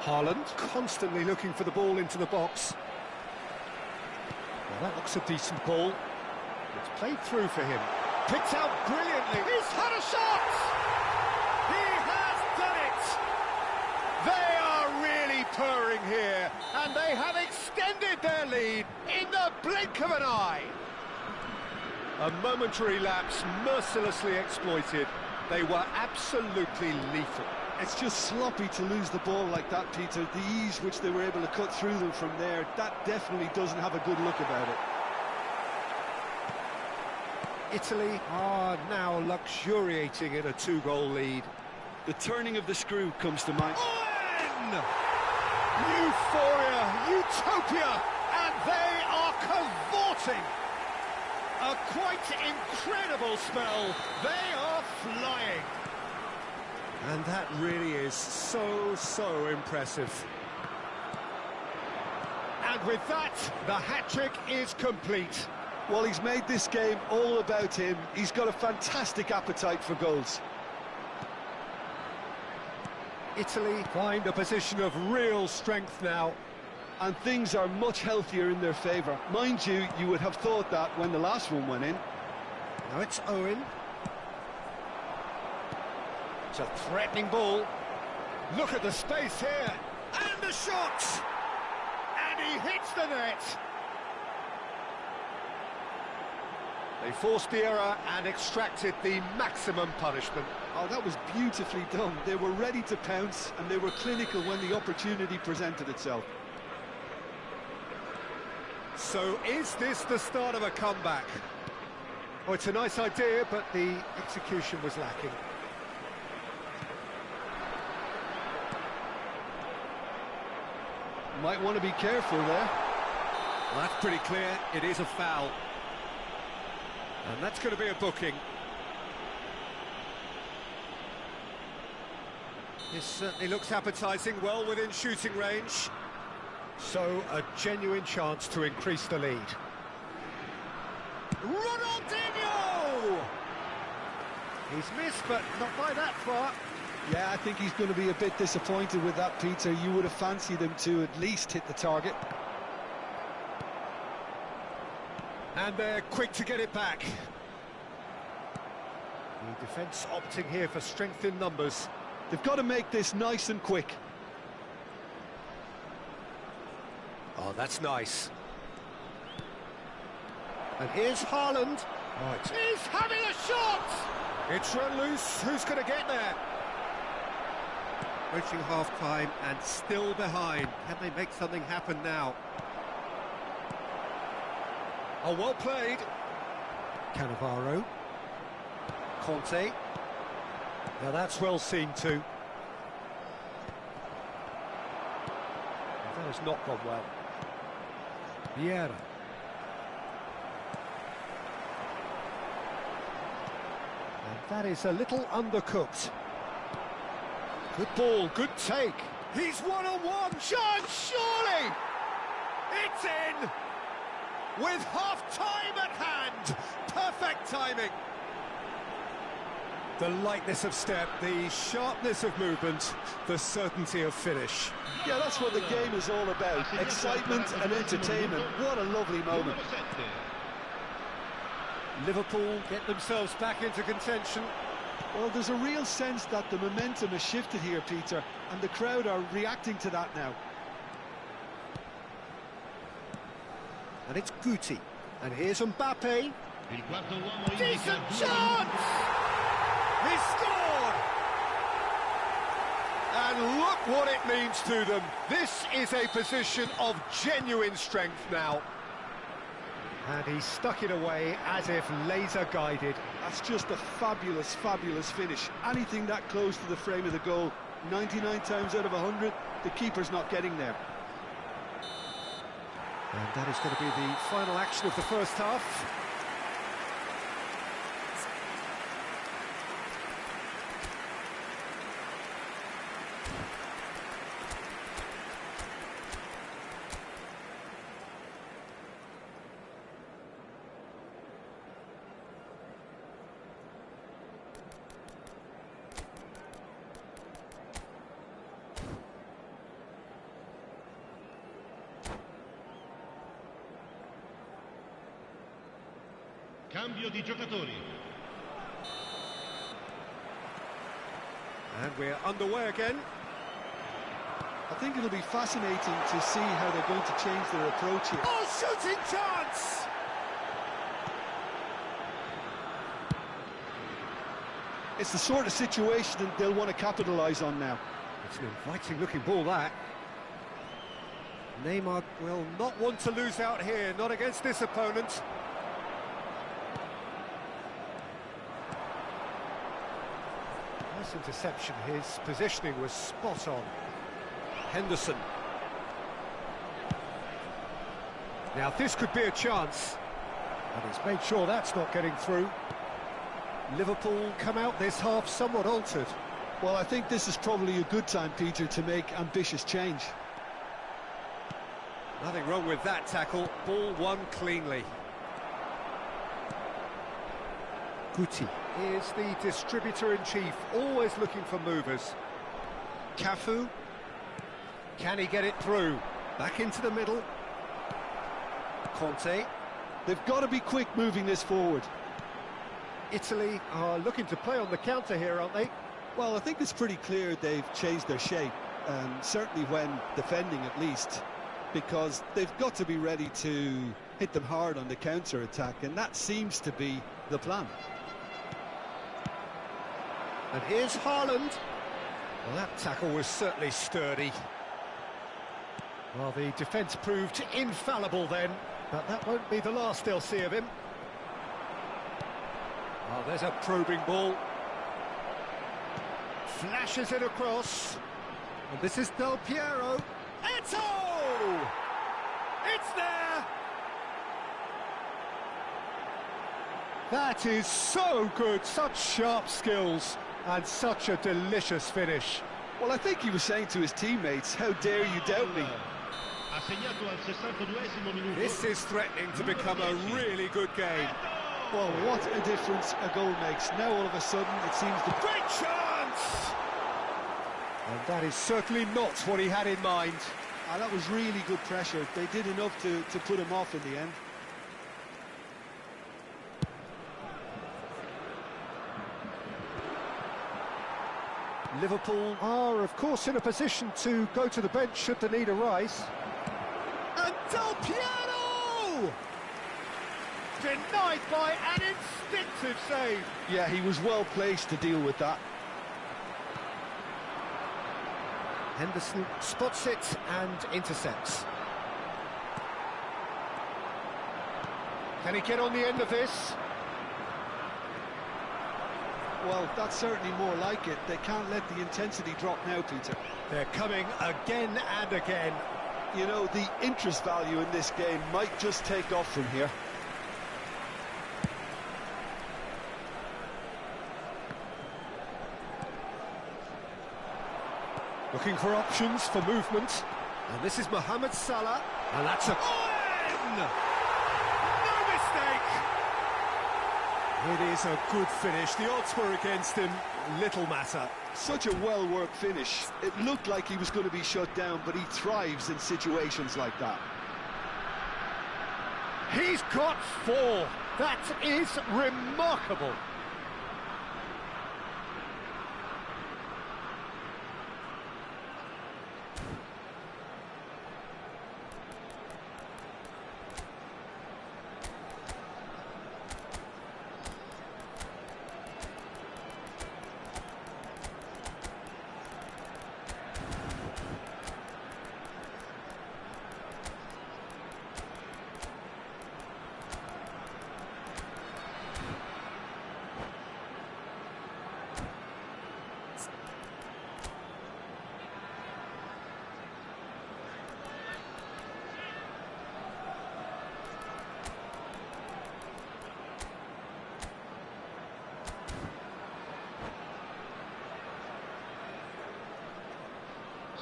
Haaland constantly looking for the ball into the box. Well, that looks a decent ball. It's played through for him. Picked out brilliantly. He's had a shot! He has done it! They are really purring here, and they have extended their lead in the blink of an eye. A momentary lapse mercilessly exploited. They were absolutely lethal. It's just sloppy to lose the ball like that, Peter. The ease which they were able to cut through them from there, that definitely doesn't have a good look about it. Italy are now luxuriating in a 2-goal lead. The turning of the screw comes to mind. Owen! Euphoria, utopia, and they are cavorting. A quite incredible spell. They are flying. And that really is so impressive. And with that, the hat-trick is complete. Well, he's made this game all about him. He's got a fantastic appetite for goals. Italy find a position of real strength now. And things are much healthier in their favour. Mind you, you would have thought that when the last one went in. Now it's Owen. It's a threatening ball. Look at the space here. And the shot! And he hits the net. They forced the error and extracted the maximum punishment. Oh, that was beautifully done. They were ready to pounce, and they were clinical when the opportunity presented itself. So is this the start of a comeback? Oh, it's a nice idea, but the execution was lacking. Might want to be careful there. Well, that's pretty clear. It is a foul. And that's going to be a booking. This certainly looks appetising, well within shooting range. So, a genuine chance to increase the lead. Ronaldinho! He's missed, but not by that far. Yeah, I think he's going to be a bit disappointed with that, Peter. You would have fancied him to at least hit the target. And they're quick to get it back. The defence opting here for strength in numbers. They've got to make this nice and quick. Oh, that's nice. And here's Haaland. Right. He's having a shot! It's run loose. Who's going to get there? Reaching half-time and still behind. Can they make something happen now? Oh, well played. Cannavaro. Conte. Now that's well seen too. That has not gone well. Vieira. And that is a little undercooked. Good ball, good take. He's one-on-one. Chance, surely! It's in! With half-time at hand. Perfect timing. The lightness of step, the sharpness of movement, the certainty of finish. Yeah, that's what the game is all about. Excitement and entertainment. What a lovely moment. Liverpool get themselves back into contention. Well, there's a real sense that the momentum has shifted here, Peter, and the crowd are reacting to that now. And it's Guti. And here's Mbappe. Decent chance! He scored! And look what it means to them. This is a position of genuine strength now. And he stuck it away as if laser-guided. That's just a fabulous, fabulous finish. Anything that close to the frame of the goal, 99 times out of 100, the keeper's not getting there. And that is going to be the final action of the first half. Cambio di giocatori. And we're underway again. I think it'll be fascinating to see how they're going to change their approach here. Oh, shooting chance! It's the sort of situation that they'll want to capitalise on now. It's an inviting looking ball, that. Neymar will not want to lose out here, not against this opponent. Nice interception, his positioning was spot on. Henderson. Now this could be a chance. And he's made sure that's not getting through. Liverpool come out this half somewhat altered. Well, I think this is probably a good time, Peter, to make ambitious change. Nothing wrong with that tackle. Ball won cleanly. Guti is the distributor-in-chief, always looking for movers. Cafu. Can he get it through? Back into the middle. Conte. They've got to be quick moving this forward. Italy are looking to play on the counter here, aren't they? Well, I think it's pretty clear they've changed their shape, certainly when defending at least, because they've got to be ready to hit them hard on the counter-attack, and that seems to be the plan. And here's Haaland. Well, that tackle was certainly sturdy. Well, the defence proved infallible then, but that won't be the last they'll see of him. Oh, there's a probing ball. Flashes it across. And this is Del Piero. Eto'o! It's there! That is so good, such sharp skills, and such a delicious finish. Well, I think he was saying to his teammates, how dare you doubt me? This is threatening to become a really good game. Well, what a difference a goal makes. Now all of a sudden it seems the great chance! And that is certainly not what he had in mind. That was really good pressure. They did enough to put him off in the end. Liverpool are, of course, in a position to go to the bench should the need arise. And Del Piero! denied by an instinctive save. Yeah, he was well placed to deal with that. Henderson spots it and intercepts. Can he get on the end of this? Well, that's certainly more like it. They can't let the intensity drop now, Peter. They're coming again and again. You know, the interest value in this game might just take off from here. Looking for options for movement. And this is Mohamed Salah. And that's a... No mistake! It is a good finish. The odds were against him. Little matter. Such a well-worked finish. It looked like he was going to be shut down, but he thrives in situations like that. He's got 4. That is remarkable.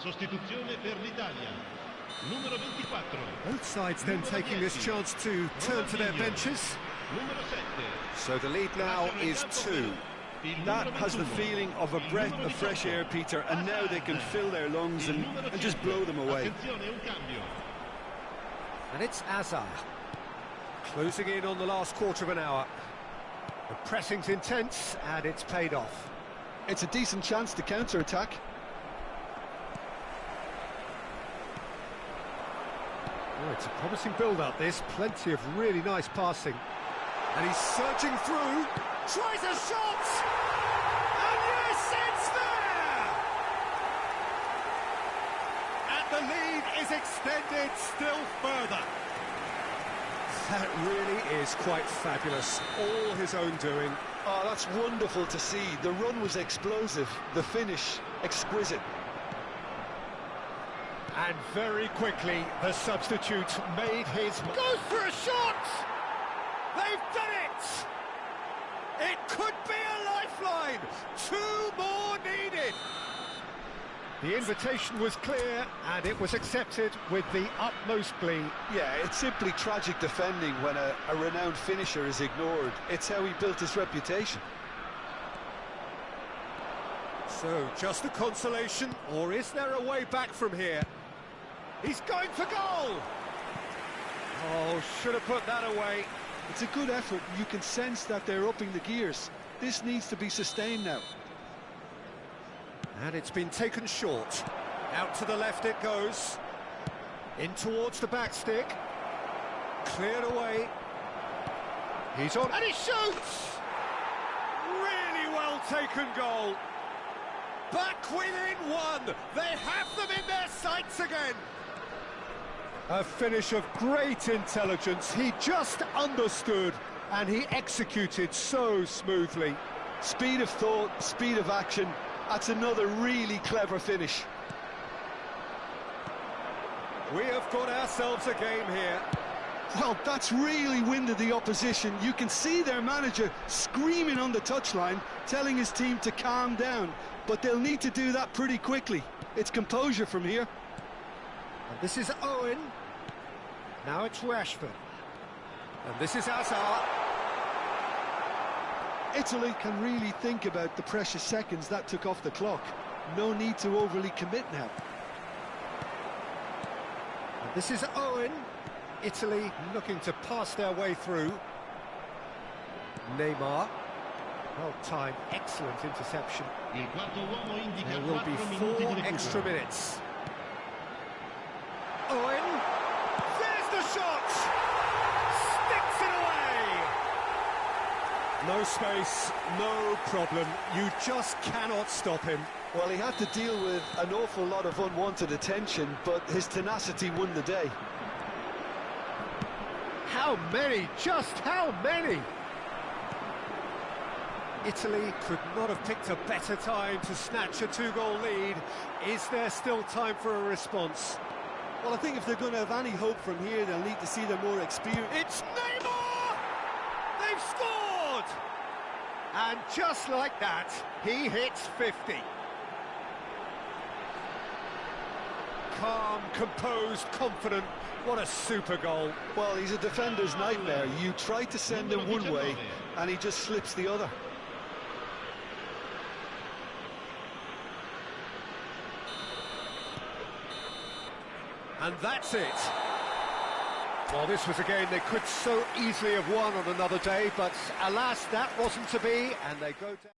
Sostituzione per l'Italia. Numero 24. Both sides then taking this chance to turn to their benches. Numero 7. So the lead now is 2. That has the feeling of a breath of fresh air, Peter, and now they can fill their lungs and just blow them away. Attenzione, un cambio. And it's Azar. Closing in on the last quarter of an hour. The pressing's intense, and it's paid off. It's a decent chance to counter-attack. Oh, it's a promising build-up, this. Plenty of really nice passing. And he's surging through. Tries a shot! And yes, it's there! And the lead is extended still further. That really is quite fabulous. All his own doing. Oh, that's wonderful to see. The run was explosive. The finish, exquisite. And very quickly, the substitute made his... Goes for a shot! They've done it! It could be a lifeline! 2 more needed! The invitation was clear, and it was accepted with the utmost glee. Yeah, it's simply tragic defending when a renowned finisher is ignored. It's how he built his reputation. So, just a consolation, or is there a way back from here? He's going for goal! Oh, should have put that away. It's a good effort. You can sense that they're upping the gears. This needs to be sustained now. And it's been taken short. Out to the left it goes. In towards the back stick. Cleared away. He's on, and he shoots! Really well taken goal. Back within 1. They have them in their sights again. A finish of great intelligence. He just understood, and he executed so smoothly. Speed of thought, speed of action. That's another really clever finish. We have got ourselves a game here. Well, that's really winded the opposition. You can see their manager screaming on the touchline, telling his team to calm down. But they'll need to do that pretty quickly. It's composure from here. And this is Owen. Now it's Rashford. And this is Azar. Italy can really think about the precious seconds that took off the clock. No need to overly commit now. And this is Owen. Italy looking to pass their way through. Neymar. Well-timed, excellent interception. Il quarto uomo indica There will be 4 4 minuti di extra recupero. minutes. Owen. There's the shot! Sticks it away! No space, no problem. You just cannot stop him. Well, he had to deal with an awful lot of unwanted attention, but his tenacity won the day. How many? Just how many? Italy could not have picked a better time to snatch a two-goal lead. Is there still time for a response? Well, I think if they're going to have any hope from here, they'll need to see their more experience. It's Neymar! They've scored! And just like that, he hits 50. Calm, composed, confident. What a super goal. Well, he's a defender's nightmare. You try to send him one way, and he just slips the other. And that's it. Well, this was a game they could so easily have won on another day, but alas, that wasn't to be, and they go down.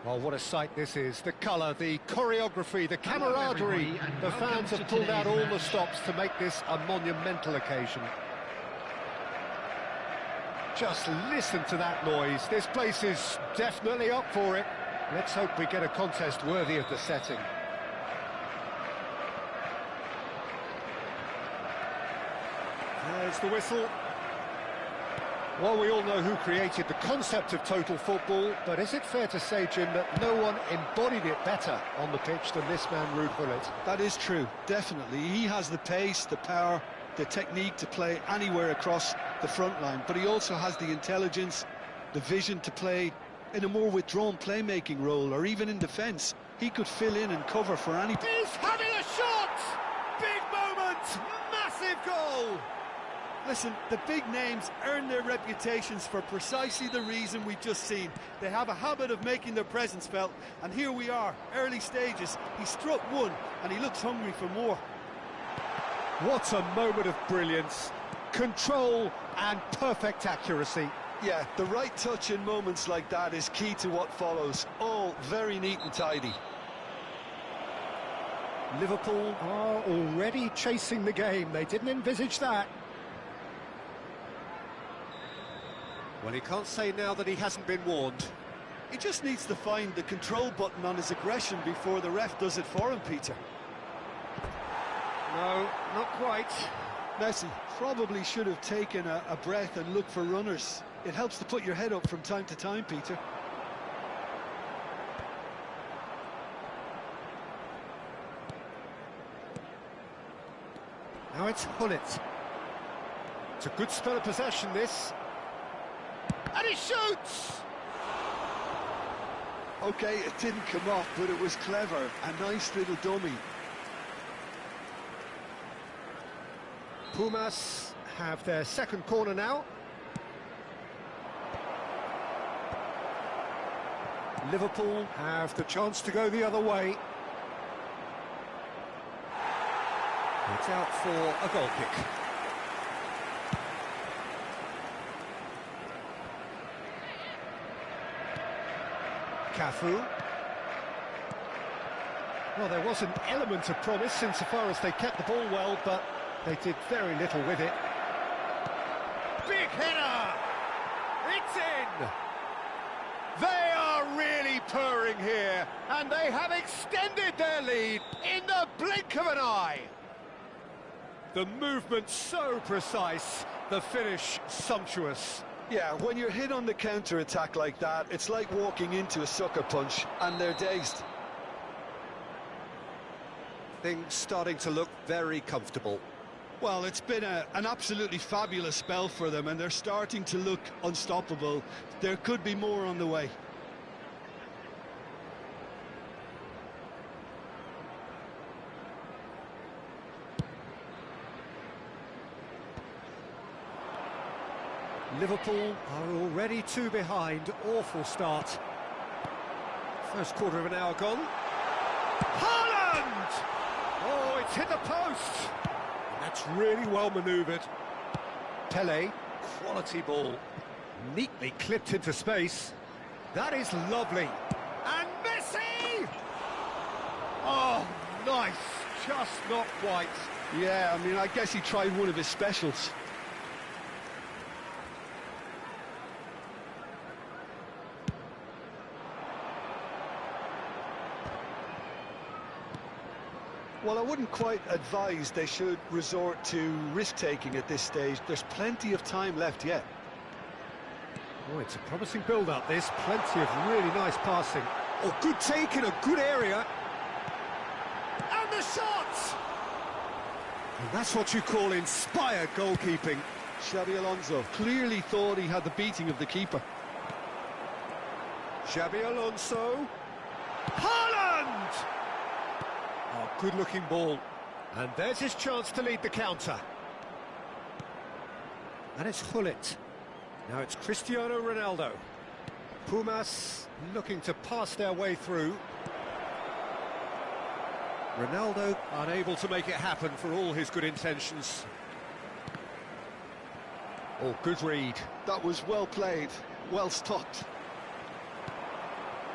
Well, what a sight this is. The colour, the choreography, the camaraderie. The fans have pulled out all the stops to make this a monumental occasion. Just listen to that noise. This place is definitely up for it. Let's hope we get a contest worthy of the setting. There's the whistle. Well, we all know who created the concept of total football, but is it fair to say, Jim, that no one embodied it better on the pitch than this man, Ruud Gullit? That is true, definitely. He has the pace, the power, the technique to play anywhere across the front line, but he also has the intelligence, the vision to play in a more withdrawn playmaking role, or even in defence. He could fill in and cover for any... He's having a shot! Big moment! Massive goal! Listen, the big names earn their reputations for precisely the reason we've just seen. They have a habit of making their presence felt, and here we are, early stages. He struck one, and he looks hungry for more. What a moment of brilliance. Control and perfect accuracy. Yeah, the right touch in moments like that is key to what follows. All very neat and tidy. Liverpool are already chasing the game. They didn't envisage that. Well, he can't say now that he hasn't been warned. He just needs to find the control button on his aggression before the ref does it for him, Peter. No, not quite. Messi probably should have taken a breath and looked for runners. It helps to put your head up from time to time, Peter. Now it's Hullet. It's a good spell of possession, this. And he shoots! Okay, it didn't come off, but it was clever. A nice little dummy. Pumas have their second corner now. Liverpool have the chance to go the other way. It's out for a goal kick. Cafu. Well, there was an element of promise insofar as they kept the ball well, but they did very little with it. Big header! It's in! They are really purring here, and they have extended their lead in the blink of an eye. The movement so precise, the finish sumptuous. Yeah, when you're hit on the counter-attack like that, it's like walking into a sucker punch, and they're dazed. Things starting to look very comfortable. Well, it's been an absolutely fabulous spell for them, and they're starting to look unstoppable. There could be more on the way. Liverpool are already 2 behind. Awful start. First quarter of an hour gone. Haaland! Oh, it's hit the post. That's really well manoeuvred. Pele, quality ball. Neatly clipped into space. That is lovely. And Messi! Oh, nice. Just not quite. Yeah, I mean, I guess he tried one of his specials. Well, I wouldn't quite advise they should resort to risk-taking at this stage. There's plenty of time left yet. Oh, it's a promising build-up, this. Plenty of really nice passing. Oh, good take in a good area. And the shot! And that's what you call inspired goalkeeping. Xabi Alonso clearly thought he had the beating of the keeper. Xabi Alonso. Haaland! Oh, good-looking ball. And there's his chance to lead the counter. And it's Hullet. Now it's Cristiano Ronaldo. Pumas looking to pass their way through. Ronaldo unable to make it happen for all his good intentions. Oh, good read. That was well played, well stopped.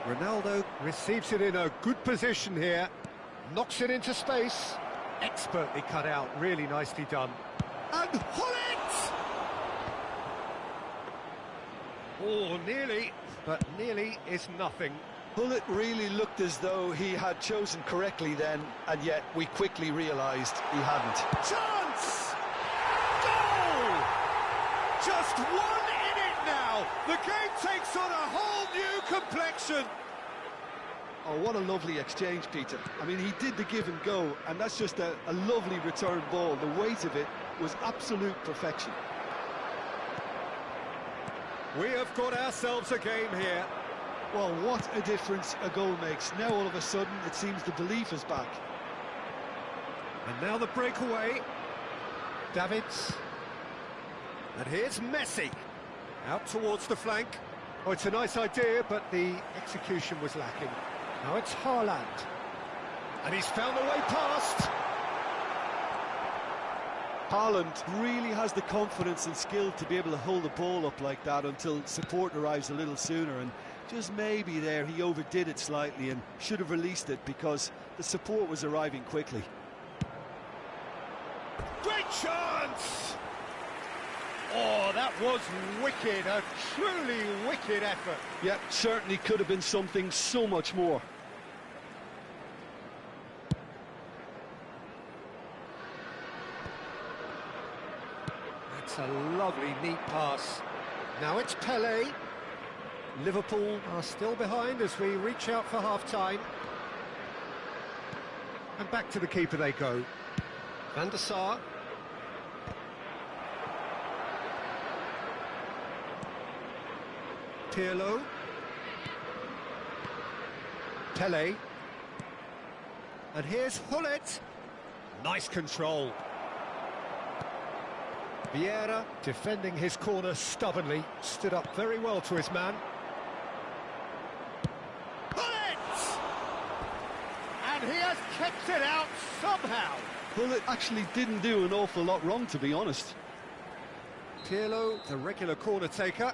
Ronaldo receives it in a good position here. Knocks it into space. Expertly cut out, really nicely done. And Hullet! Oh, nearly, but nearly is nothing. Hullet really looked as though he had chosen correctly then, and yet we quickly realised he hadn't. Chance! Goal! Just one in it now. The game takes on a whole new complexion. Oh, what a lovely exchange, Peter. I mean, he did the give and go, and that's just a lovely return ball. The weight of it was absolute perfection. We have got ourselves a game here. Well, what a difference a goal makes. Now, all of a sudden, it seems the belief is back. And now the breakaway. Davids. And here's Messi. Out towards the flank. Oh, it's a nice idea, but the execution was lacking. Now it's Haaland. And he's found a way past. Haaland really has the confidence and skill to be able to hold the ball up like that until support arrives a little sooner, and just maybe there he overdid it slightly and should have released it because the support was arriving quickly. Great chance! Oh, that was wicked, a truly wicked effort. Yeah, certainly could have been something so much more. That's a lovely, neat pass. Now it's Pele. Liverpool are still behind as we reach out for half-time. And back to the keeper they go. Van der Sar. Pirlo. Pele. And here's Hullet. Nice control. Vieira, defending his corner stubbornly, stood up very well to his man. Hullet! And he has kept it out somehow. Hullet actually didn't do an awful lot wrong, to be honest. Pirlo, the regular corner taker.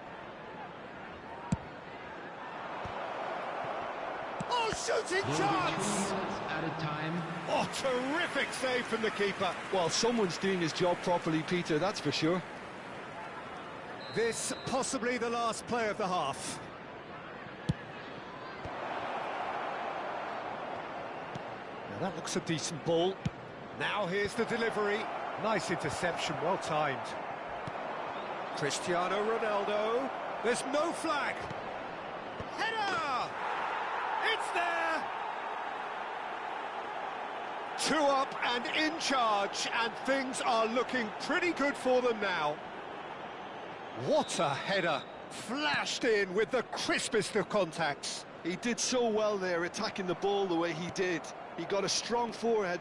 Oh, shooting chance! Added time. Oh, terrific save from the keeper. Well, someone's doing his job properly, Peter, that's for sure. This possibly the last play of the half. Now that looks a decent ball. Now here's the delivery. Nice interception, well timed. Cristiano Ronaldo. There's no flag. Header! It's there! 2 up and in charge, and things are looking pretty good for them now. What a header! Flashed in with the crispest of contacts. He did so well there, attacking the ball the way he did. He got a strong forehead.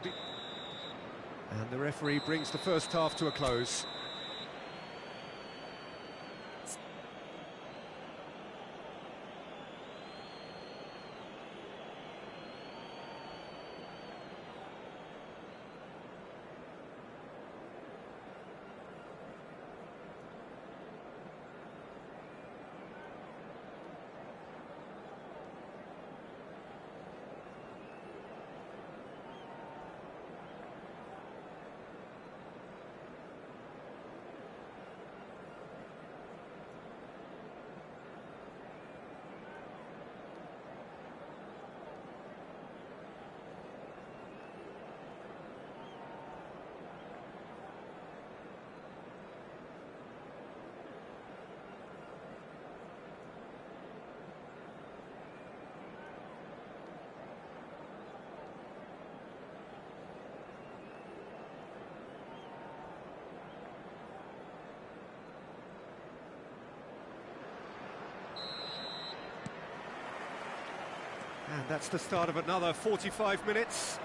And the referee brings the first half to a close. And that's the start of another 45 minutes.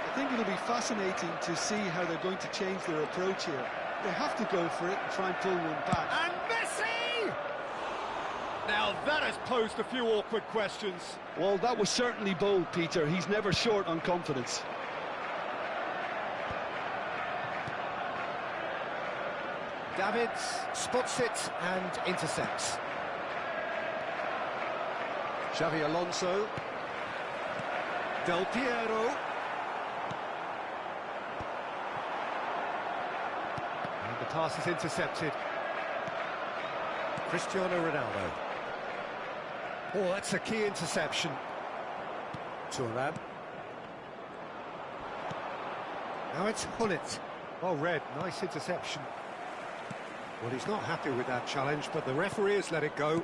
I think it'll be fascinating to see how they're going to change their approach here. They have to go for it and try and pull one back. And Messi! Now that has posed a few awkward questions. Well, that was certainly bold, Peter. He's never short on confidence. Davids spots it and intercepts. Xavi Alonso. Del Piero. And the pass is intercepted. Cristiano Ronaldo. Oh, that's a key interception. Thuram. Now it's Hullet. Oh, red, nice interception. Well, he's not happy with that challenge, but the referee has let it go.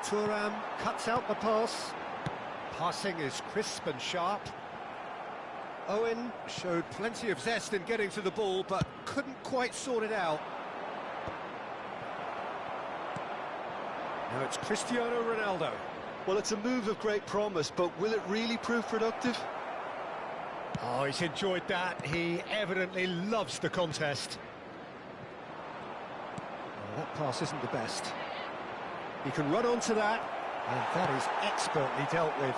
Thuram cuts out the pass. Passing is crisp and sharp. Owen showed plenty of zest in getting to the ball, but couldn't quite sort it out. Now it's Cristiano Ronaldo. Well, it's a move of great promise, but will it really prove productive? Oh, he's enjoyed that. He evidently loves the contest. Well, that pass isn't the best. He can run onto that, and that is expertly dealt with.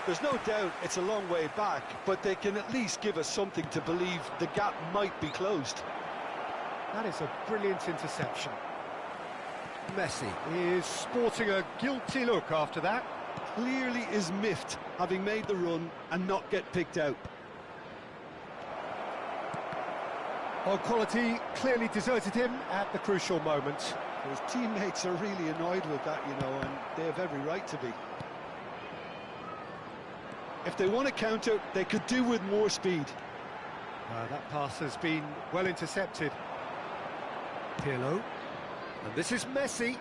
There's no doubt it's a long way back, but they can at least give us something to believe the gap might be closed. That is a brilliant interception. Messi is sporting a guilty look after that. Clearly is miffed, having made the run and not get picked out. Oh, quality clearly deserted him at the crucial moment. His teammates are really annoyed with that, you know, and they have every right to be. If they want to counter, they could do with more speed. That pass has been well intercepted. Pirlo. And this is Messi.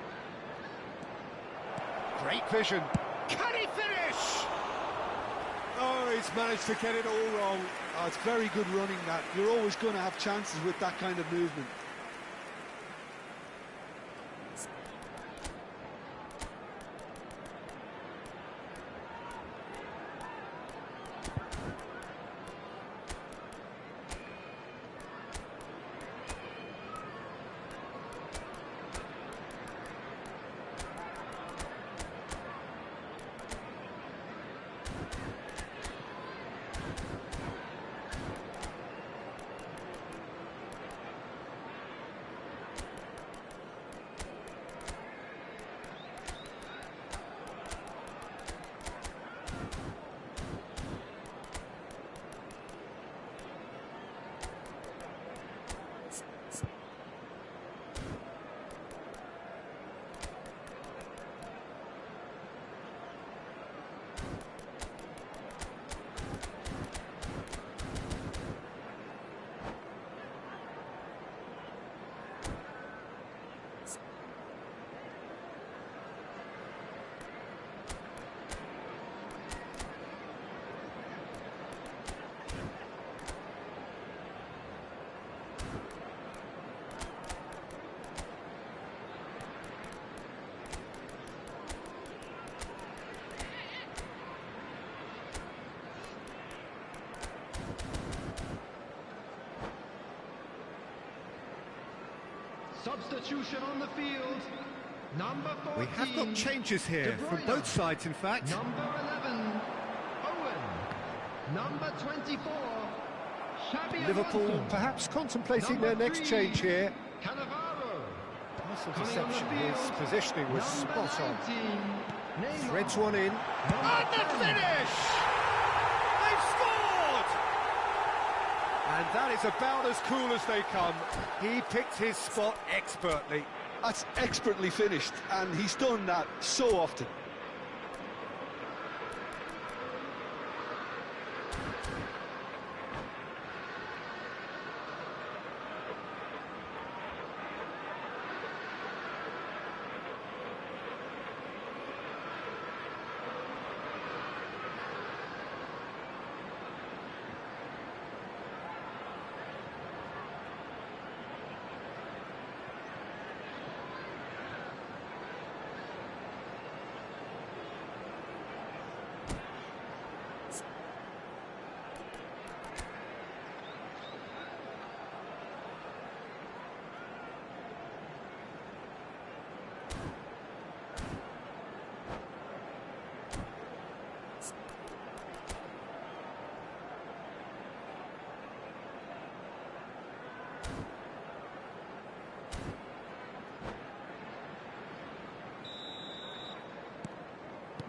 Great vision. Can he finish? Oh, he's managed to get it all wrong. Oh, it's very good running, that. You're always going to have chances with that kind of movement. Substitution on the field. Number 14. We have got changes here from both sides, in fact. Number 11, Owen. Number 24, Xabi Liverpool Alonso. perhaps contemplating Number their next 3, change here. Cannavaro. Nice Coming on the interception. His field, positioning was number spot on. 19, Neymar. Threads one in. Number And the 10. finish! They've scored! And that is about as cool as they come. He picked his spot expertly. That's expertly finished, and he's done that so often.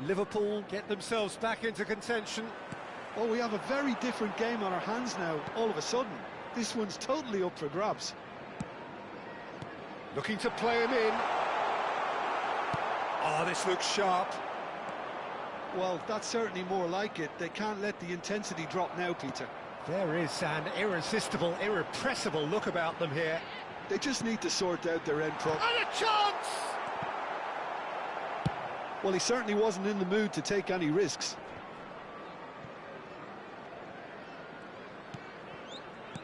Liverpool get themselves back into contention. Well, we have a very different game on our hands now, all of a sudden. This one's totally up for grabs. Looking to play him in. Oh, this looks sharp. Well, that's certainly more like it. They can't let the intensity drop now, Peter. There is an irresistible, irrepressible look about them here. They just need to sort out their end product. And a chance! Well, he certainly wasn't in the mood to take any risks.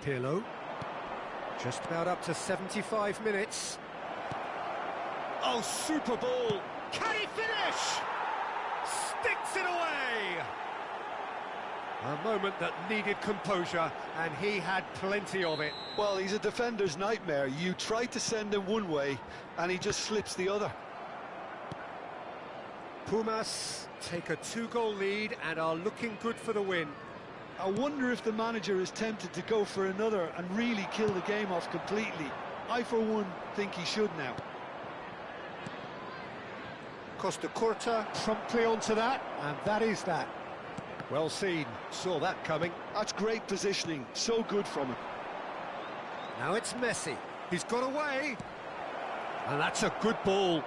Pirlo. Just about up to 75 minutes. Oh, super ball. Can he finish? Sticks it away. A moment that needed composure, and he had plenty of it. Well, he's a defender's nightmare. You try to send him one way, and he just slips the other. Pumas take a 2-goal lead and are looking good for the win. I wonder if the manager is tempted to go for another and really kill the game off completely. I, for one, think he should now. Costa Curta promptly onto that, and that is that. Well seen, saw that coming. That's great positioning, so good from him. Now it's Messi. He's got away. And that's a good ball.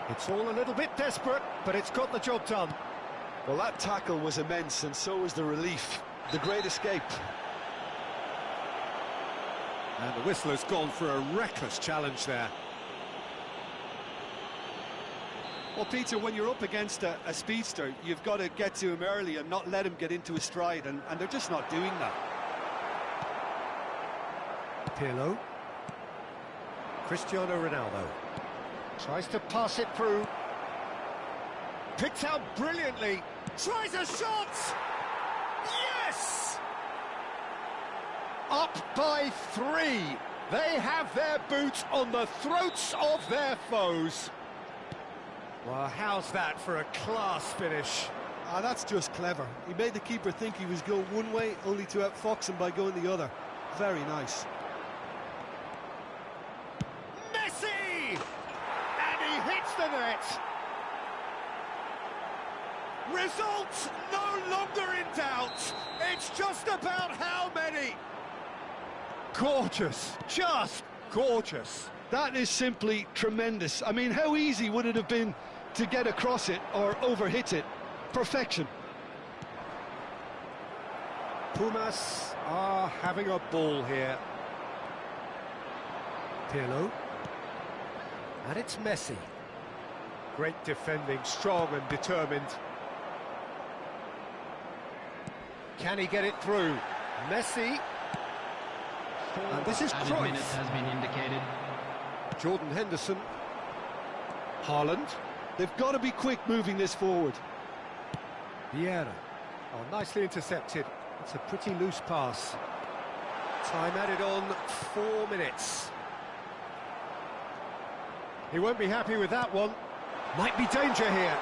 It's all a little bit desperate, but it's got the job done. Well, that tackle was immense, and so was the relief. The great escape. And the whistle has gone for a reckless challenge there. Well, Peter, when you're up against a speedster, you've got to get to him early and not let him get into his stride, and they're just not doing that. Pirlo. Cristiano Ronaldo. Tries to pass it through. Picked out brilliantly. Tries a shot! Yes! Up by 3. They have their boot on the throats of their foes. Well, how's that for a class finish? Ah, that's just clever. He made the keeper think he was going one way, only to outfox him by going the other. Very nice. Messi! And he hits the net. Result no longer in doubt. It's just about how many. Gorgeous, just gorgeous. That is simply tremendous. I mean, how easy would it have been to get across it or overhit it? Perfection. Pumas are having a ball here. Pirlo. And it's Messi. Great defending, strong and determined. Can he get it through? Messi. And this is added minutes Cruyff. has been indicated. Jordan Henderson. Haaland. They've got to be quick moving this forward. Vieira. Oh, nicely intercepted. It's a pretty loose pass. Time added on 4 minutes. He won't be happy with that one. Might be danger here.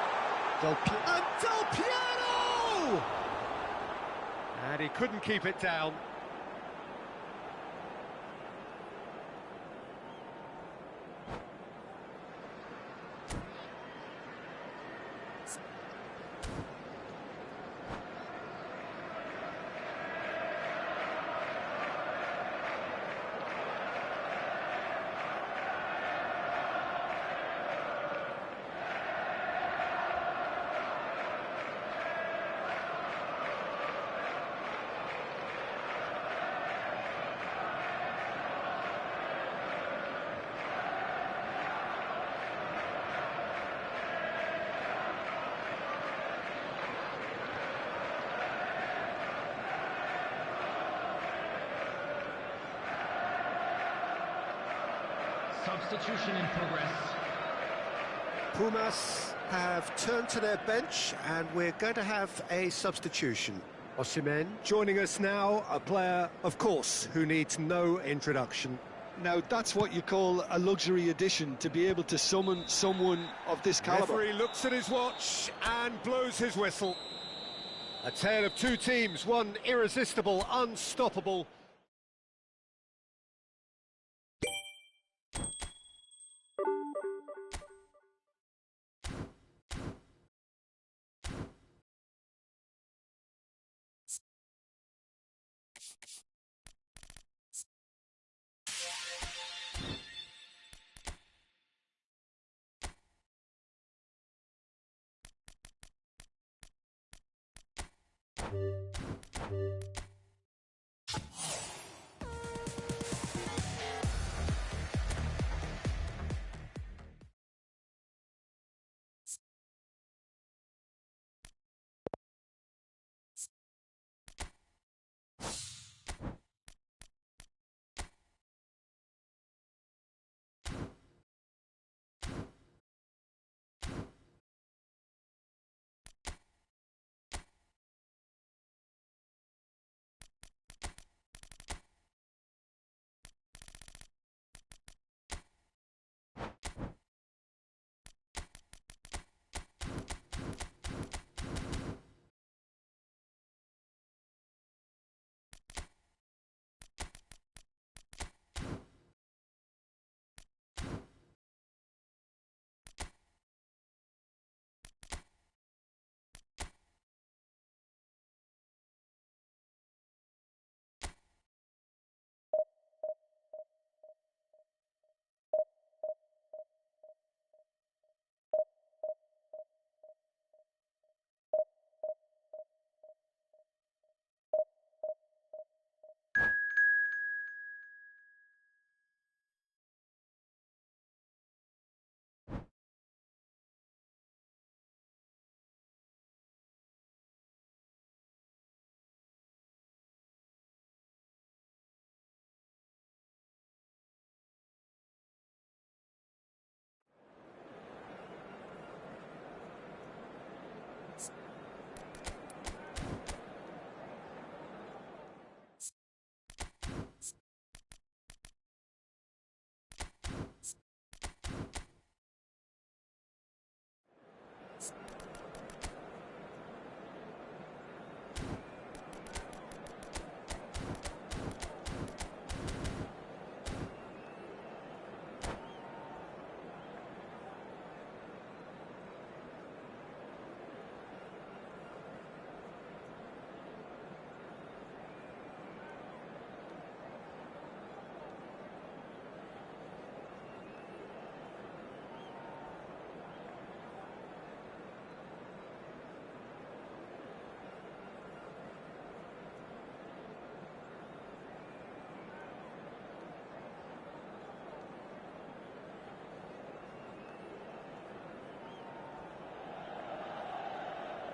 Del Piero! And he couldn't keep it down. Substitution in progress. Pumas have turned to their bench and we're going to have a substitution. Osimhen joining us now, a player, of course, who needs no introduction. Now, that's what you call a luxury addition, to be able to summon someone of this calibre. Referee looks at his watch and blows his whistle. A tale of two teams, one irresistible, unstoppable,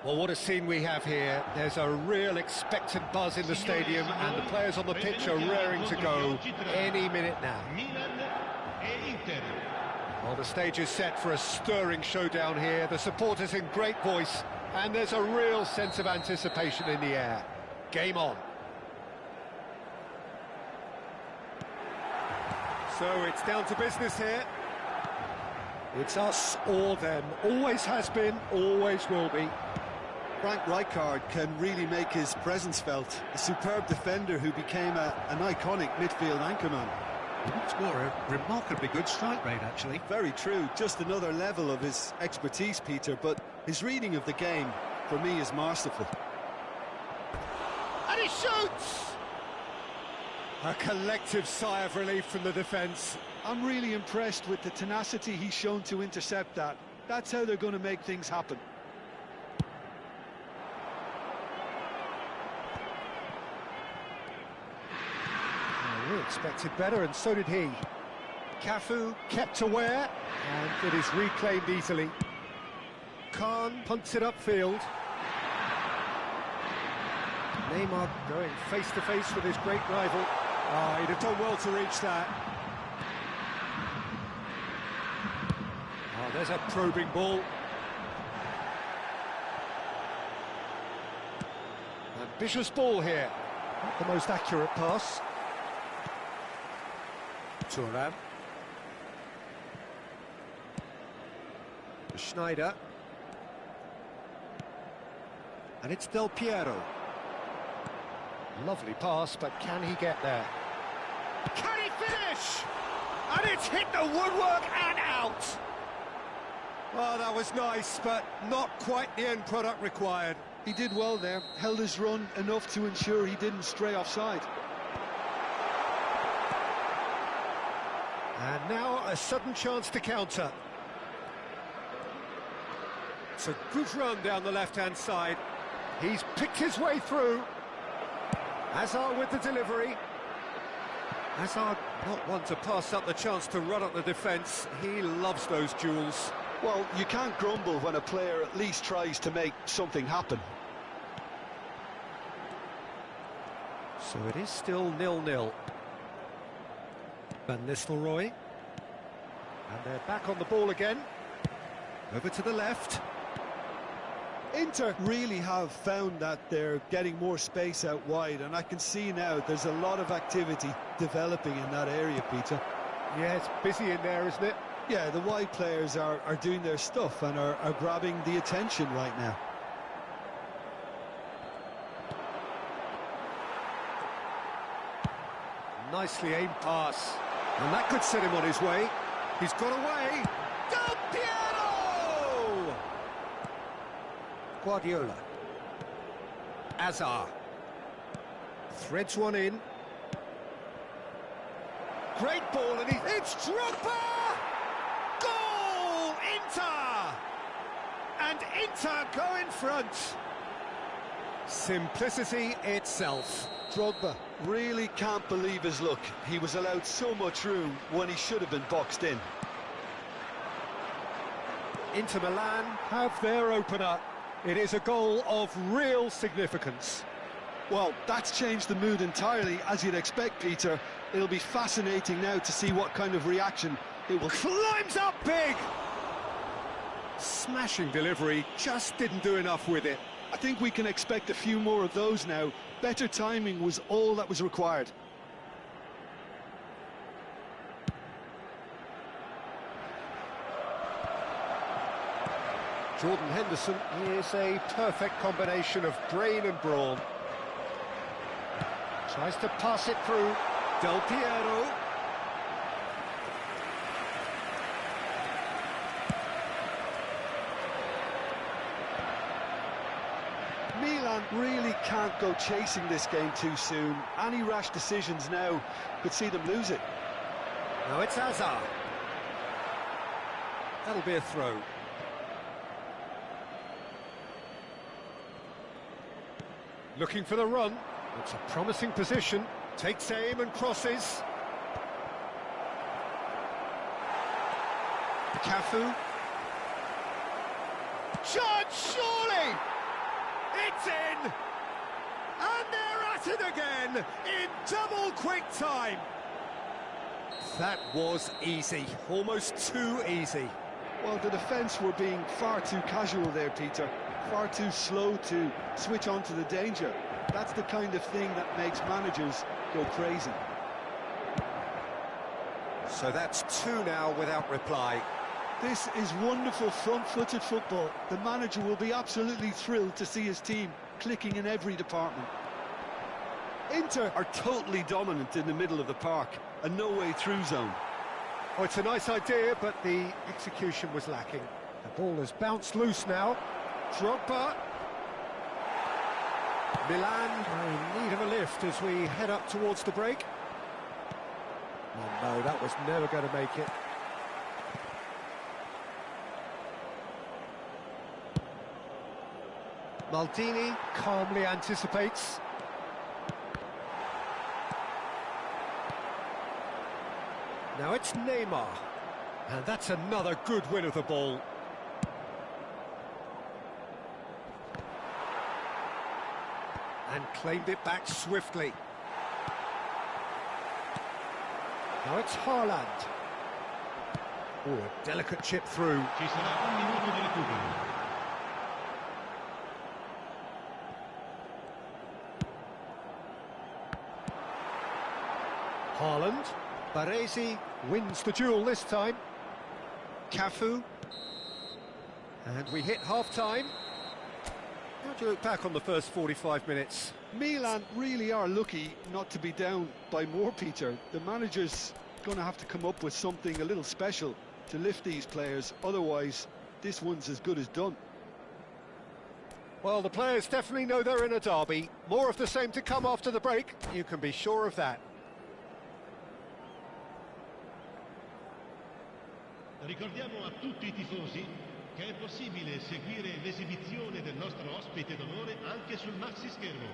Well, what a scene we have here. There's a real expectant buzz in the stadium, and the players on the pitch are raring to go any minute now. Milan e Inter. Well, the stage is set for a stirring showdown here. The supporters in great voice, and there's a real sense of anticipation in the air. Game on. So it's down to business here. It's us or them. Always has been, always will be. Frank Rijkaard can really make his presence felt. A superb defender who became an iconic midfield anchorman. It's more a remarkably good strike rate, actually. Very true. Just another level of his expertise, Peter, but his reading of the game, for me, is masterful. And he shoots! A collective sigh of relief from the defence. I'm really impressed with the tenacity he's shown to intercept that. That's how they're going to make things happen. We expected better, and so did he. Cafu kept aware, and it is reclaimed easily. Khan punts it upfield. Neymar going face-to-face with his great rival. He'd have done well to reach that. There's a probing ball. Ambitious ball here. Not the most accurate pass. Thuram. Schneider. And it's Del Piero. Lovely pass, but can he get there? Can he finish? And it's hit the woodwork and out. Oh, that was nice, but not quite the end product required. He did well there, held his run enough to ensure he didn't stray offside. And now a sudden chance to counter. It's a good run down the left-hand side. He's picked his way through. Hazard with the delivery. Hazard not one to pass up the chance to run up the defence. He loves those duels. Well, you can't grumble when a player at least tries to make something happen. So it is still 0-0. Van Nistelrooy. And they're back on the ball again. Over to the left. Inter really have found that they're getting more space out wide, and I can see now there's a lot of activity developing in that area, Peter. Yeah, it's busy in there, isn't it? Yeah, the wide players are doing their stuff and are grabbing the attention right now. Nicely aimed pass. And that could set him on his way. He's got away. Del Piero! Guardiola. Hazard. Threads one in. Great ball, and it's Drogba! Goal! Inter! And Inter go in front. Simplicity itself. Drogba really can't believe his luck. He was allowed so much room when he should have been boxed in. Inter Milan have their opener. It is a goal of real significance. Well, that's changed the mood entirely, as you'd expect, Peter. It'll be fascinating now to see what kind of reaction it will... Climbs up big! Smashing delivery, just didn't do enough with it. I think we can expect a few more of those now. Better timing was all that was required. Jordan Henderson is a perfect combination of brain and brawn. Tries to pass it through. Del Piero. Milan really can't go chasing this game too soon. Any rash decisions now could see them lose it. Now it's Hazard. That'll be a throw. Looking for the run. It's a promising position. Takes aim and crosses. Cafu. Judge, surely! It's in! And they're at it again, in double quick time. That was easy, almost too easy. Well, the defence were being far too casual there, Peter. Far too slow to switch on to the danger. That's the kind of thing that makes managers go crazy. So that's two now without reply. This is wonderful front-footed football. The manager will be absolutely thrilled to see his team clicking in every department. Inter are totally dominant in the middle of the park, a no-way-through zone. Oh, it's a nice idea, but the execution was lacking. The ball has bounced loose now. Drogba. Milan are in need of a lift as we head up towards the break. Oh, no, that was never going to make it. Maldini calmly anticipates. Now it's Neymar. And that's another good win of the ball. And claimed it back swiftly. Now it's Haaland. Oh, a delicate chip through. Ci sarà un minuto di recupero. Haaland. Baresi wins the duel this time. Cafu. And we hit half-time. How do you look back on the first 45 minutes? Milan really are lucky not to be down by more, Peter. The manager's going to have to come up with something a little special to lift these players. Otherwise, this one's as good as done. Well, the players definitely know they're in a derby. More of the same to come after the break. You can be sure of that. Ricordiamo a tutti I tifosi che è possibile seguire l'esibizione del nostro ospite d'onore anche sul maxi schermo.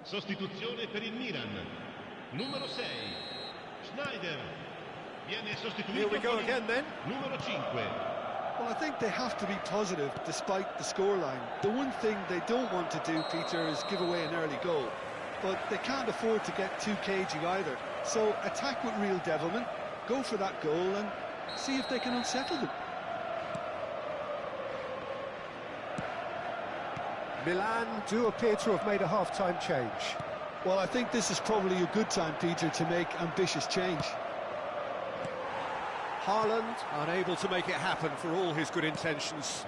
Sostituzione per il Milan. Numero 6, Schneider. Viene sostituito. Here we go con again then. Numero 5. Well, I think they have to be positive despite the scoreline. The one thing they don't want to do, Peter, is give away an early goal. But they can't afford to get too cagey either. So attack with real devilment, go for that goal and see if they can unsettle them. Milan do appear to have made a half-time change. Well, I think this is probably a good time, Peter, to make ambitious change. Haaland unable to make it happen for all his good intentions.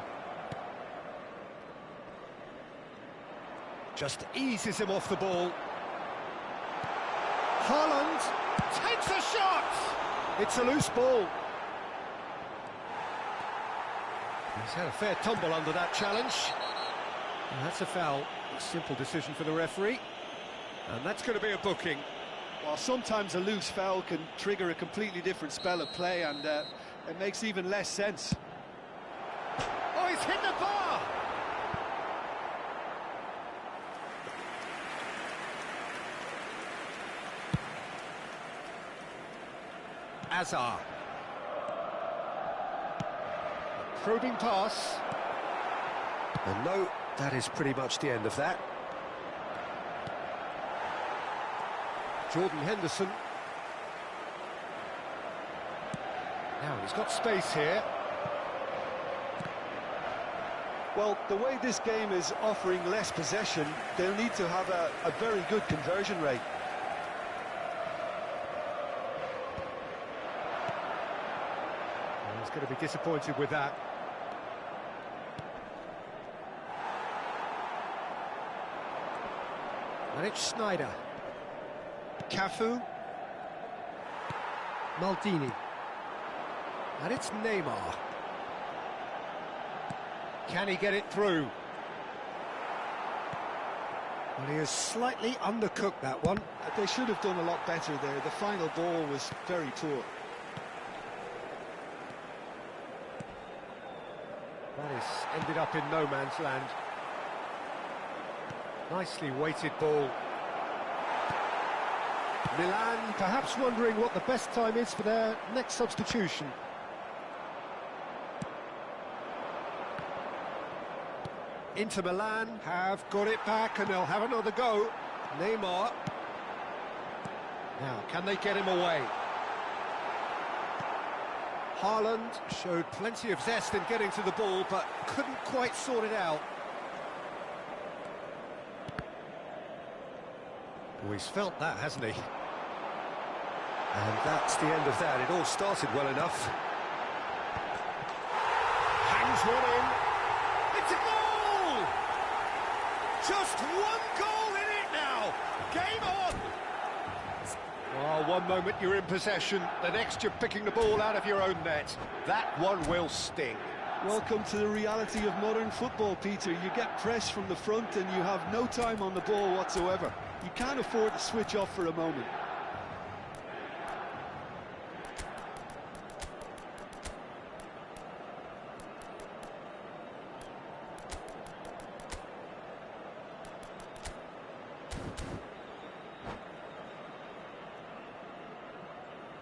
Just eases him off the ball. Haaland takes a shot! It's a loose ball. He's had a fair tumble under that challenge. And that's a foul. A simple decision for the referee. And that's going to be a booking. Well, sometimes a loose foul can trigger a completely different spell of play, and it makes even less sense. Oh, he's hit the bar! Azar. A probing pass. And no, that is pretty much the end of that. Jordan Henderson. Now he's got space here. Well, the way this game is offering less possession, they'll need to have a very good conversion rate. Well, he's going to be disappointed with that. And it's Schneider. Cafu. Maldini. And it's Neymar. Can he get it through? Well, he has slightly undercooked that one. They should have done a lot better there. The final ball was very poor. That This ended up in no man's land. Nicely weighted ball. Milan perhaps wondering what the best time is for their next substitution. Inter Milan have got it back and they'll have another go. Neymar. Now, can they get him away? Haaland showed plenty of zest in getting to the ball, but couldn't quite sort it out. Oh, he's felt that, hasn't he? And that's the end of that. It all started well enough. Hangs one in. It's a goal! Just one goal in it now. Game on! Well, one moment you're in possession, the next you're picking the ball out of your own net. That one will sting. Welcome to the reality of modern football, Peter. You get press from the front and you have no time on the ball whatsoever. You can't afford to switch off for a moment.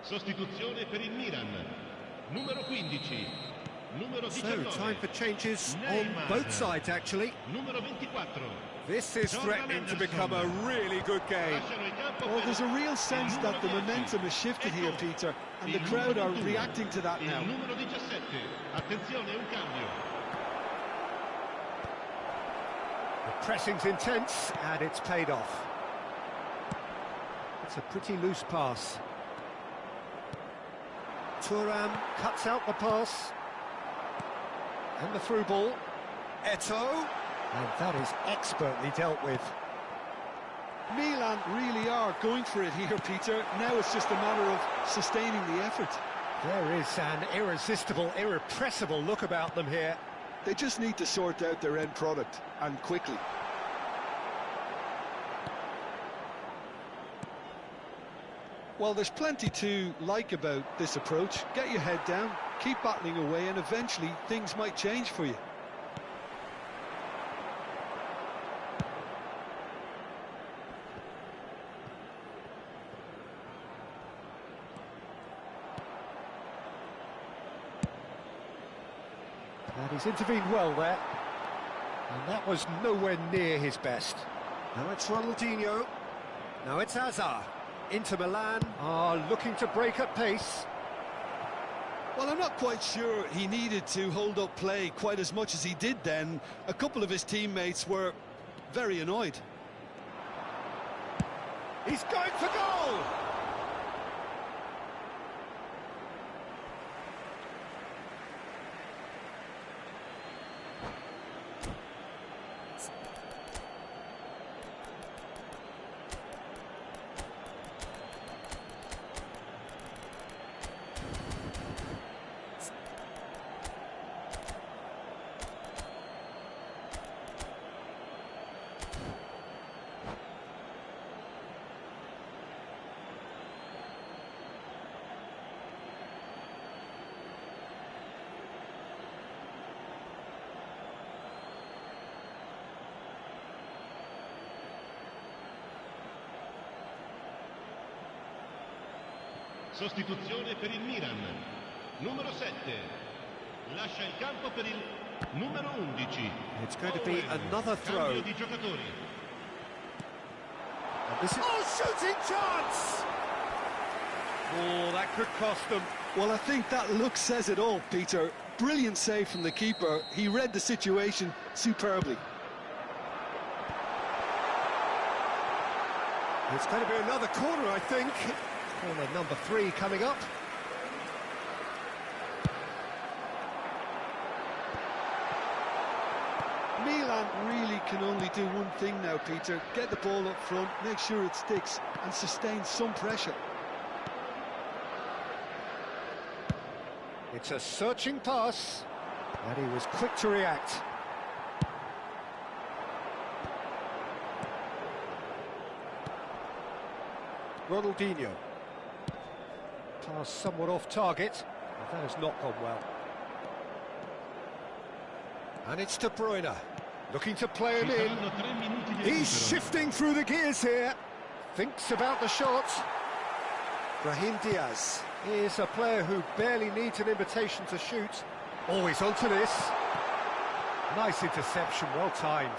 Sostituzione per il Milan. Numero 15. Numero 19. So, time for changes on both sides, actually. Numero 24. This is threatening to become a really good game. Well, there's a real sense that the momentum has shifted here, Peter, and the crowd are reacting to that now. Numero 17. Attenzione, un cambio. The pressing's intense, and it's paid off. It's a pretty loose pass. Thuram cuts out the pass. And the through ball. Eto'o. And that is expertly dealt with. Milan really are going for it here, Peter. Now it's just a matter of sustaining the effort. There is an irresistible, irrepressible look about them here. They just need to sort out their end product, and quickly. Well, there's plenty to like about this approach. Get your head down, keep battling away, and eventually things might change for you. And he's intervened well there. And that was nowhere near his best. Now it's Ronaldinho. Now it's Hazard. Inter Milan are looking to break at pace. Well, I'm not quite sure he needed to hold up play quite as much as he did then. A couple of his teammates were very annoyed. He's going for goal! Sostituzione per il Milan. Numero 7. Lascia il campo per il numero 11. It's going to be another throw. Cambio di giocatori. This is... Oh, shooting chance! Oh, that could cost them. Well, I think that look says it all, Peter. Brilliant save from the keeper. He read the situation superbly. It's going to be another corner, I think. Corner number 3 coming up. Milan really can only do one thing now, Peter. Get the ball up front, make sure it sticks, and sustain some pressure. It's a searching pass, and he was quick to react. Ronaldinho. Pass somewhat off target, but that has not gone well. And it's De Bruyne, looking to play him Ci in. saranno 3 minuti di He's recupero. shifting through the gears here. Thinks about the shot. Brahim Diaz is a player who barely needs an invitation to shoot. Always onto this. Nice interception, well timed.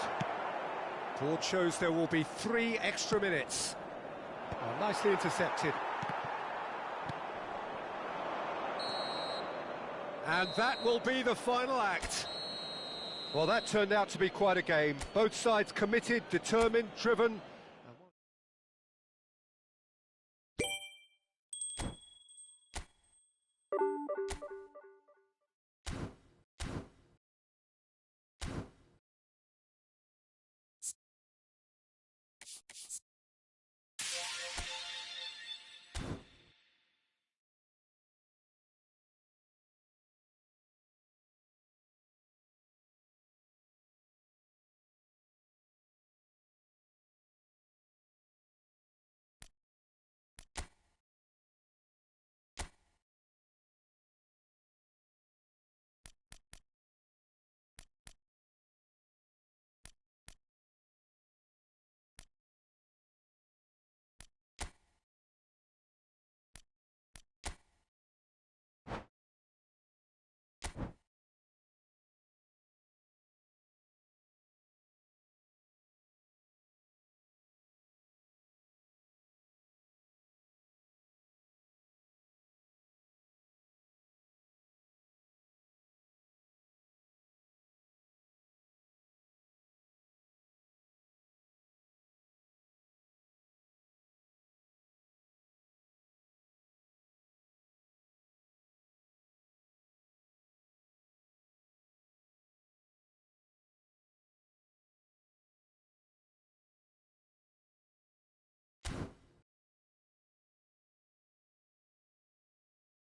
Board shows there will be 3 extra minutes. Oh, nicely intercepted. And that will be the final act. Well, that turned out to be quite a game. Both sides committed, determined, driven,